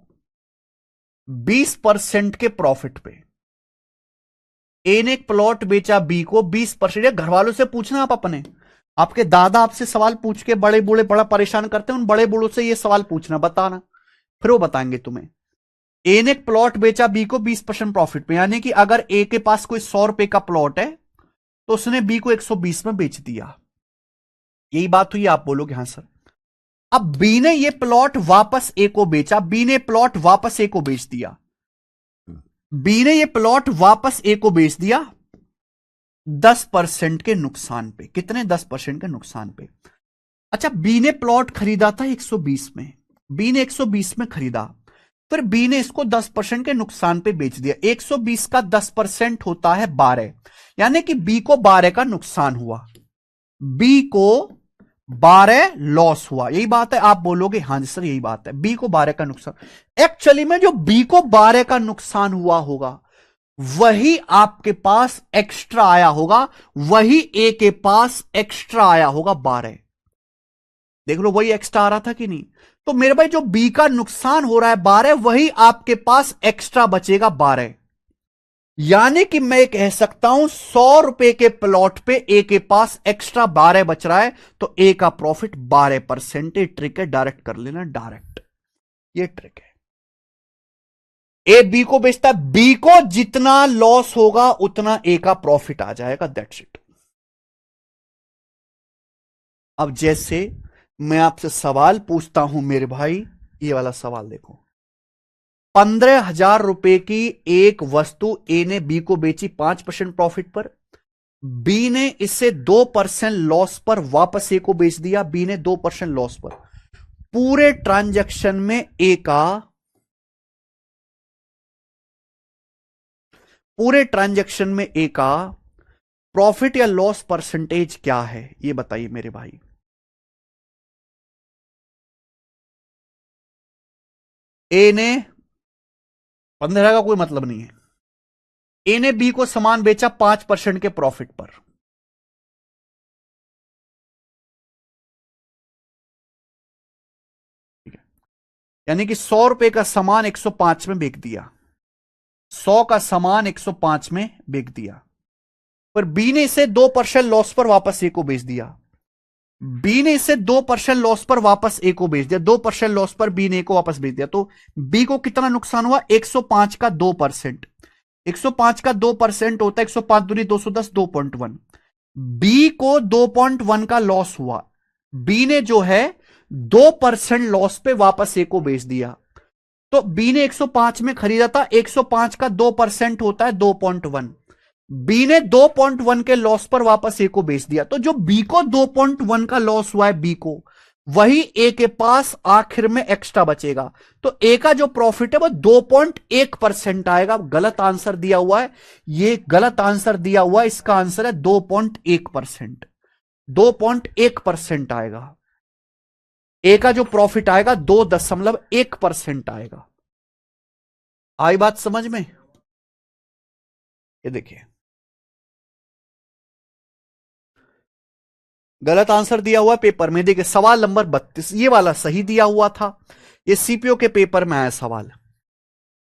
20% के प्रॉफिट पे। ए ने एक प्लॉट बेचा बी को 20%। घर वालों से पूछना आप अपने, आपके दादा आपसे सवाल पूछ के, बड़े बूढ़े बड़ा परेशान करते हैं, उन बड़े बूढ़ों से ये सवाल पूछना, बताना, फिर वो बताएंगे तुम्हें। ए ने एक प्लॉट बेचा बी को 20% प्रॉफिट पे। यानी कि अगर ए के पास कोई 100 रुपए का प्लॉट है तो उसने बी को 120 में बेच दिया। यही बात हुई? आप बोलोगे हां सर। अब बी ने ये प्लॉट वापस ए को बेचा, बी ने प्लॉट वापस ए को बेच दिया। बी ने ये प्लॉट वापस ए को बेच दिया 10% के नुकसान पे। कितने? 10% के नुकसान पे। अच्छा, बी ने प्लॉट खरीदा था 120 में। बी ने 120 में खरीदा, फिर बी ने इसको 10% के नुकसान पे बेच दिया। 120 का 10% होता है 12। यानी कि बी को 12 का नुकसान हुआ, बी को 12 लॉस हुआ। यही बात है? आप बोलोगे हां जी सर यही बात है, बी को 12 का नुकसान। एक्चुअली में जो बी को 12 का नुकसान हुआ होगा वही आपके पास एक्स्ट्रा आया होगा, वही ए के पास एक्स्ट्रा आया होगा 12। देख लो, वही एक्स्ट्रा आ रहा था कि नहीं? तो मेरे भाई, जो बी का नुकसान हो रहा है 12, वही आपके पास एक्स्ट्रा बचेगा 12। यानी कि मैं कह सकता हूं 100 रुपए के प्लॉट पे ए के पास एक्स्ट्रा 12 बच रहा है, तो ए का प्रॉफिट 12%। ट्रिक है, डायरेक्ट कर लेना, डायरेक्ट। ये ट्रिक है। ए बी को बेचता है, बी को जितना लॉस होगा उतना ए का प्रॉफिट आ जाएगा। That's it. अब जैसे मैं आपसे सवाल पूछता हूं मेरे भाई, ये वाला सवाल देखो। 15,000 रुपए की एक वस्तु ए ने बी को बेची 5% प्रॉफिट पर। बी ने इसे 2% लॉस पर वापस ए को बेच दिया। बी ने 2% लॉस पर। पूरे ट्रांजैक्शन में ए का, पूरे ट्रांजैक्शन में ए का प्रॉफिट या लॉस परसेंटेज क्या है, ये बताइए मेरे भाई। ए ने 15 का कोई मतलब नहीं है। ए ने बी को सामान बेचा 5% के प्रॉफिट पर। ठीक है, यानी कि 100 रुपए का सामान 105 में बेच दिया। 100 का सामान 105 में बेच दिया, पर बी ने इसे 2% लॉस पर वापस ए को बेच दिया। बी ने इसे 2% लॉस पर वापस ए को बेच दिया। 2% लॉस पर बी ने ए को वापस बेच दिया। तो बी को कितना नुकसान हुआ? 105 का 2%। 105 का 2% होता है 105 दूनी 210, 2.1। बी को 2.1 का लॉस हुआ। बी ने जो है 2% लॉस पे वापस ए को बेच दिया। तो बी ने 105 में खरीदा था, 105 का 2% होता है 2.1। बी ने 2.1 के लॉस पर वापस ए को बेच दिया, तो जो बी को 2.1 का लॉस हुआ है बी को, वही ए के पास आखिर में एक्स्ट्रा बचेगा। तो ए का जो प्रॉफिट है वो 2.1% आएगा। गलत आंसर दिया हुआ है, ये गलत आंसर दिया हुआ है, इसका आंसर है 2.1%। 2.1% आएगा। ए का जो प्रॉफिट आएगा 2.1% आएगा। आई बात समझ में? ये देखिए, गलत आंसर दिया हुआ पेपर में। देखिए सवाल नंबर 32, ये वाला सही दिया हुआ था, ये सीपीओ के पेपर में आया सवाल।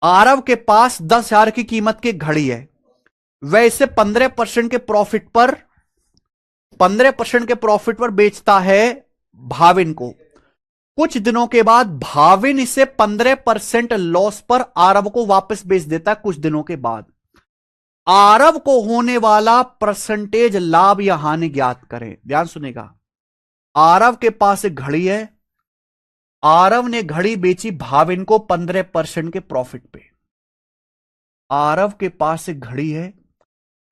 आरव के पास 10,000 की कीमत की घड़ी है, वह इसे 15% के प्रॉफिट पर 15% के प्रॉफिट पर बेचता है भाविन को। कुछ दिनों के बाद भाविन इसे 15% लॉस पर आरव को वापस बेच देता है। कुछ दिनों के बाद आरव को होने वाला परसेंटेज लाभ या हानि ज्ञात करें। ध्यान सुनेगा, आरव के पास एक घड़ी है, आरव ने घड़ी बेची भाविन को 15% के प्रॉफिट पे। आरव के पास एक घड़ी है,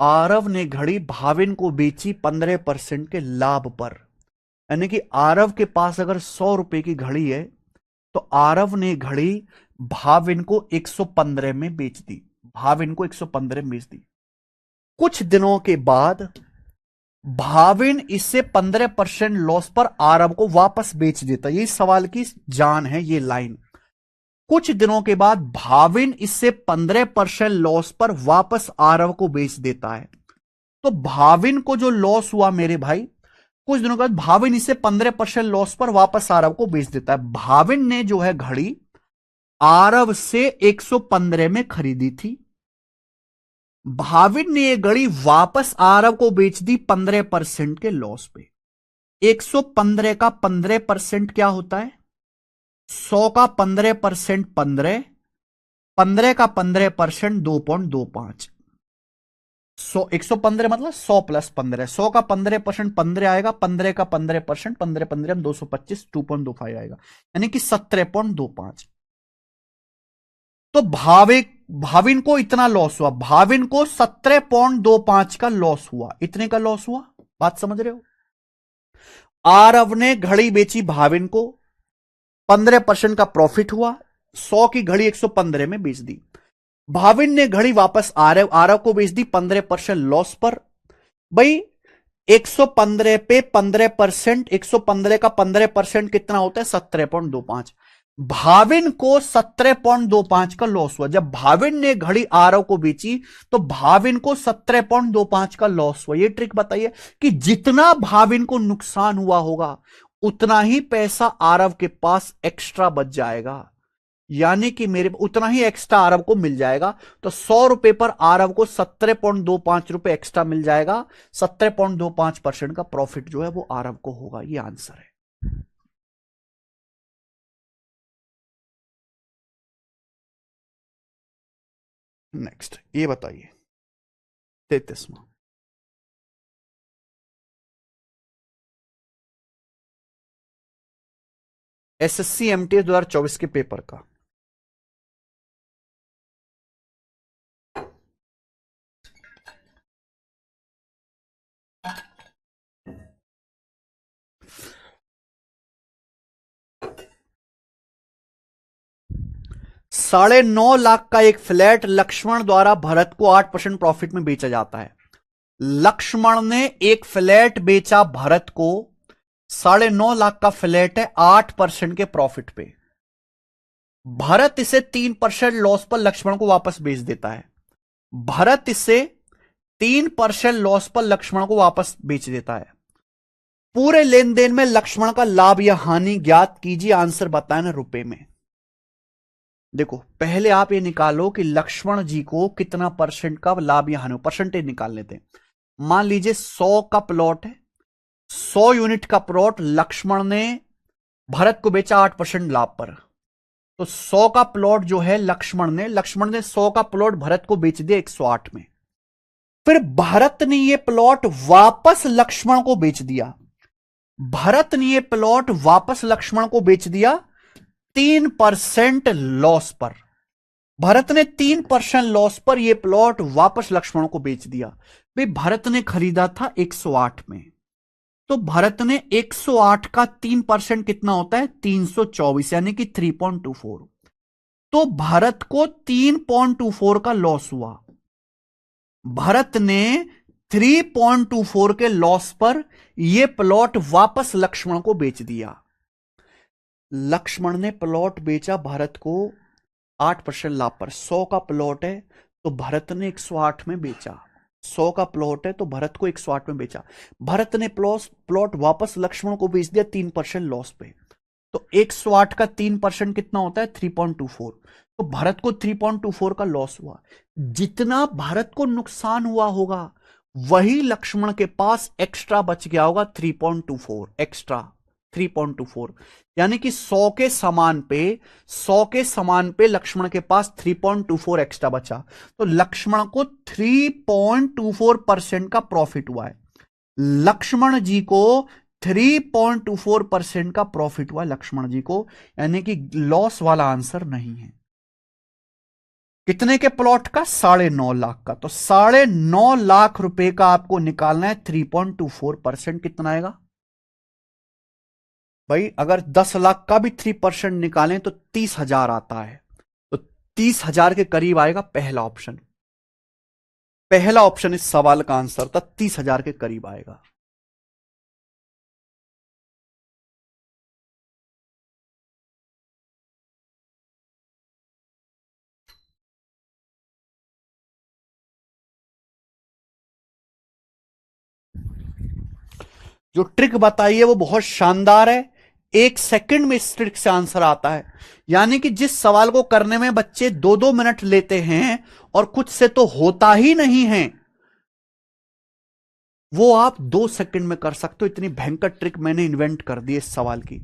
आरव ने घड़ी भाविन को बेची 15% के लाभ पर। यानी कि आरव के पास अगर 100 रुपए की घड़ी है तो आरव ने घड़ी भाविन को 115 में बेच दी, भाविन को 115 में बेच दी। कुछ दिनों के बाद भाविन इससे 15% लॉस पर आरव को वापस बेच देता। ये सवाल की जान है ये लाइन। कुछ दिनों के बाद भाविन इससे 15% लॉस पर वापस आरव को बेच देता है। तो भाविन को जो लॉस हुआ मेरे भाई, कुछ दिनों के बाद भाविन इससे 15% लॉस पर वापस आरव को बेच देता है। भाविन ने जो है घड़ी आरव से 115 में खरीदी थी, भाविन ने ये घड़ी वापस आरव को बेच दी 15% के लॉस पे। 115 का 15% क्या होता है? 100 का 15% 15, 15 का 15% 2.25। 115 मतलब 100 प्लस 15, 100 का 15% 15 आएगा, 15 का 15% 15 15 225 2.25 आएगा, यानी कि 17.25। तो भाविन को इतना लॉस हुआ, भाविन को 17.25 का लॉस हुआ। इतने का लॉस हुआ, बात समझ रहे हो? आरव ने घड़ी बेची भाविन को, 15% का प्रॉफिट हुआ, 100 की घड़ी 115 में बेच दी। भाविन ने घड़ी वापस आरव को बेच दी 15% लॉस पर। भाई 115 पे 15%, 115 का 15% कितना होता है? 17.25। भाविन को 17.25 का लॉस हुआ। जब भाविन ने घड़ी आरव को बेची तो भाविन को 17.25 का लॉस हुआ। ये ट्रिक बताइए कि जितना भाविन को नुकसान हुआ होगा उतना ही पैसा आरव के पास एक्स्ट्रा बच जाएगा, यानी कि मेरे उतना ही एक्स्ट्रा आरव को मिल जाएगा। तो 100 रुपए पर आरव को 17.25 रुपए एक्स्ट्रा मिल जाएगा। 17.25% का प्रॉफिट जो है वो आरव को होगा। ये आंसर है। नेक्स्ट ये बताइए 33वां, एसएससी एमटीएस 2024 के पेपर का। $9.5 लाख का एक फ्लैट लक्ष्मण द्वारा भरत को 8% प्रॉफिट में बेचा जाता है। लक्ष्मण ने एक फ्लैट बेचा भरत को, 9.5 लाख का फ्लैट है, 8% के प्रॉफिट पे। भरत इसे 3% लॉस पर लक्ष्मण को वापस बेच देता है। भरत इसे 3% लॉस पर लक्ष्मण को वापस बेच देता है। पूरे लेन देन में लक्ष्मण का लाभ या हानि ज्ञात कीजिए। आंसर बताना रुपए में। देखो पहले आप ये निकालो कि लक्ष्मण जी को कितना परसेंट का लाभ या हानि, परसेंटेज निकाल लेते हैं। मान लीजिए 100 का प्लॉट है, 100 यूनिट का प्लॉट लक्ष्मण ने भरत को बेचा 8% लाभ पर। तो 100 का प्लॉट जो है लक्ष्मण ने 100 का प्लॉट भरत को बेच दिया 108 में। फिर भरत ने यह प्लॉट वापस लक्ष्मण को बेच दिया। भरत ने यह प्लॉट वापस लक्ष्मण को बेच दिया 3% लॉस पर। भरत ने 3% लॉस पर यह प्लॉट वापस लक्ष्मण को बेच दिया। भाई भरत ने खरीदा था 108 में, तो भरत ने 108 का 3% कितना होता है 324, यानी कि 3.24। तो भरत को 3.24 का लॉस हुआ। भरत ने 3.24 के लॉस पर यह प्लॉट वापस लक्ष्मण को बेच दिया। लक्ष्मण ने प्लॉट बेचा भरत को 8% लाभ पर। 100 का प्लॉट है तो भरत ने 108 में बेचा। 100 का प्लॉट है तो भरत को 108 में बेचा। भरत ने प्लॉट वापस लक्ष्मण को बेच दिया 3% लॉस पे। तो 108 का 3% कितना होता है 3.24। तो भरत को 3.24 का लॉस हुआ। जितना भरत को नुकसान हुआ होगा वही लक्ष्मण के पास एक्स्ट्रा बच गया होगा 3.24 एक्स्ट्रा 3.24, यानी कि 100 के समान पे लक्ष्मण के पास 3.24 एक्स्ट्रा बचा। तो लक्ष्मण को 3.24% का प्रॉफिट हुआ है। लक्ष्मण जी को 3.24% का प्रॉफिट हुआ लक्ष्मण जी को, यानी कि लॉस वाला आंसर नहीं है। कितने के प्लॉट का 9.5 लाख का। तो 9.5 लाख रुपए का आपको निकालना है। 3.24% कितना आएगा भाई? अगर 10 लाख का भी 3% निकालें तो 30,000 आता है। तो 30,000 के करीब आएगा पहला ऑप्शन। पहला ऑप्शन इस सवाल का आंसर था, 30,000 के करीब आएगा। जो ट्रिक बताई है वो बहुत शानदार है। 1 सेकंड में इस ट्रिक से आंसर आता है। यानी कि जिस सवाल को करने में बच्चे 2-2 मिनट लेते हैं और कुछ से तो होता ही नहीं है, वो आप 2 सेकंड में कर सकते हो। इतनी भयंकर ट्रिक मैंने इन्वेंट कर दी इस सवाल की।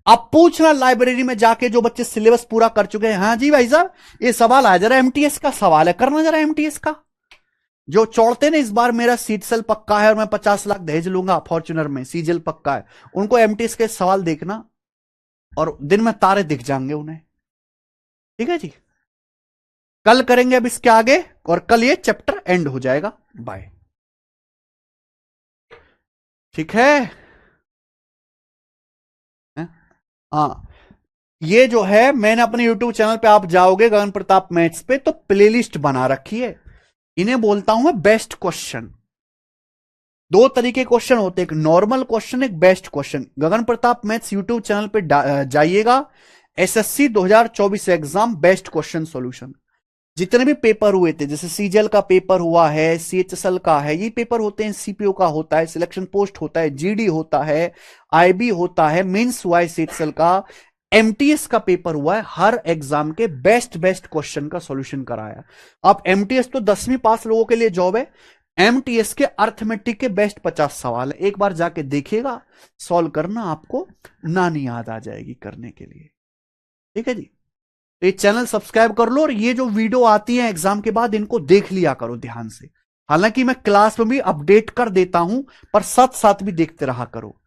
अब पूछना लाइब्रेरी में जाके जो बच्चे सिलेबस पूरा कर चुके हैं, हाँ जी भाई साहब ये सवाल आया, जरा एमटीएस का सवाल है, करना जरा एमटीएस का। जो चौड़ते ने इस बार मेरा सीटसेल पक्का है और मैं 50 लाख दहेज लूंगा फॉर्च्यूनर में, सीजल पक्का है, उनको एमटीएस के सवाल देखना और दिन में तारे दिख जाएंगे उन्हें। ठीक है जी, कल करेंगे अब इसके आगे और कल ये चैप्टर एंड हो जाएगा। बाय। ठीक है हाँ, ये जो है मैंने अपने यूट्यूब चैनल पे, आप जाओगे गगन प्रताप मैथ्स पे तो प्लेलिस्ट बना रखी है। इन्हें बोलता हूं मैं बेस्ट क्वेश्चन। 2 तरीके क्वेश्चन होते हैं, एक नॉर्मल क्वेश्चन, एक बेस्ट क्वेश्चन। गगन प्रताप मैथ्स यूट्यूब चैनल पे जाइएगा, SSC 2024 exam best question solution. जितने भी पेपर हुए थे, जैसे सीजीएल का पेपर हुआ है, सीएचएसएल का है, ये पेपर होते हैं, सीपीओ का होता है, सिलेक्शन पोस्ट होता है, जीडी होता है, आईबी होता है, मेंस हुआ है सीएचएसएल का, एमटीएस का पेपर हुआ है, हर एग्जाम के बेस्ट क्वेश्चन का सॉल्यूशन कराया। अब एमटीएस तो 10वीं पास लोगों के लिए जॉब है। एमटीएस के अर्थमेटिक के बेस्ट 50 सवाल है, एक बार जाके देखिएगा, सॉल्व करना, आपको नानी याद आ जाएगी करने के लिए। ठीक है जी, ये चैनल सब्सक्राइब कर लो और ये जो वीडियो आती है एग्जाम के बाद इनको देख लिया करो ध्यान से। हालांकि मैं क्लास में भी अपडेट कर देता हूं, पर साथ साथ भी देखते रहा करो।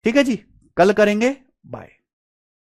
ठीक है जी, कल करेंगे। बाय।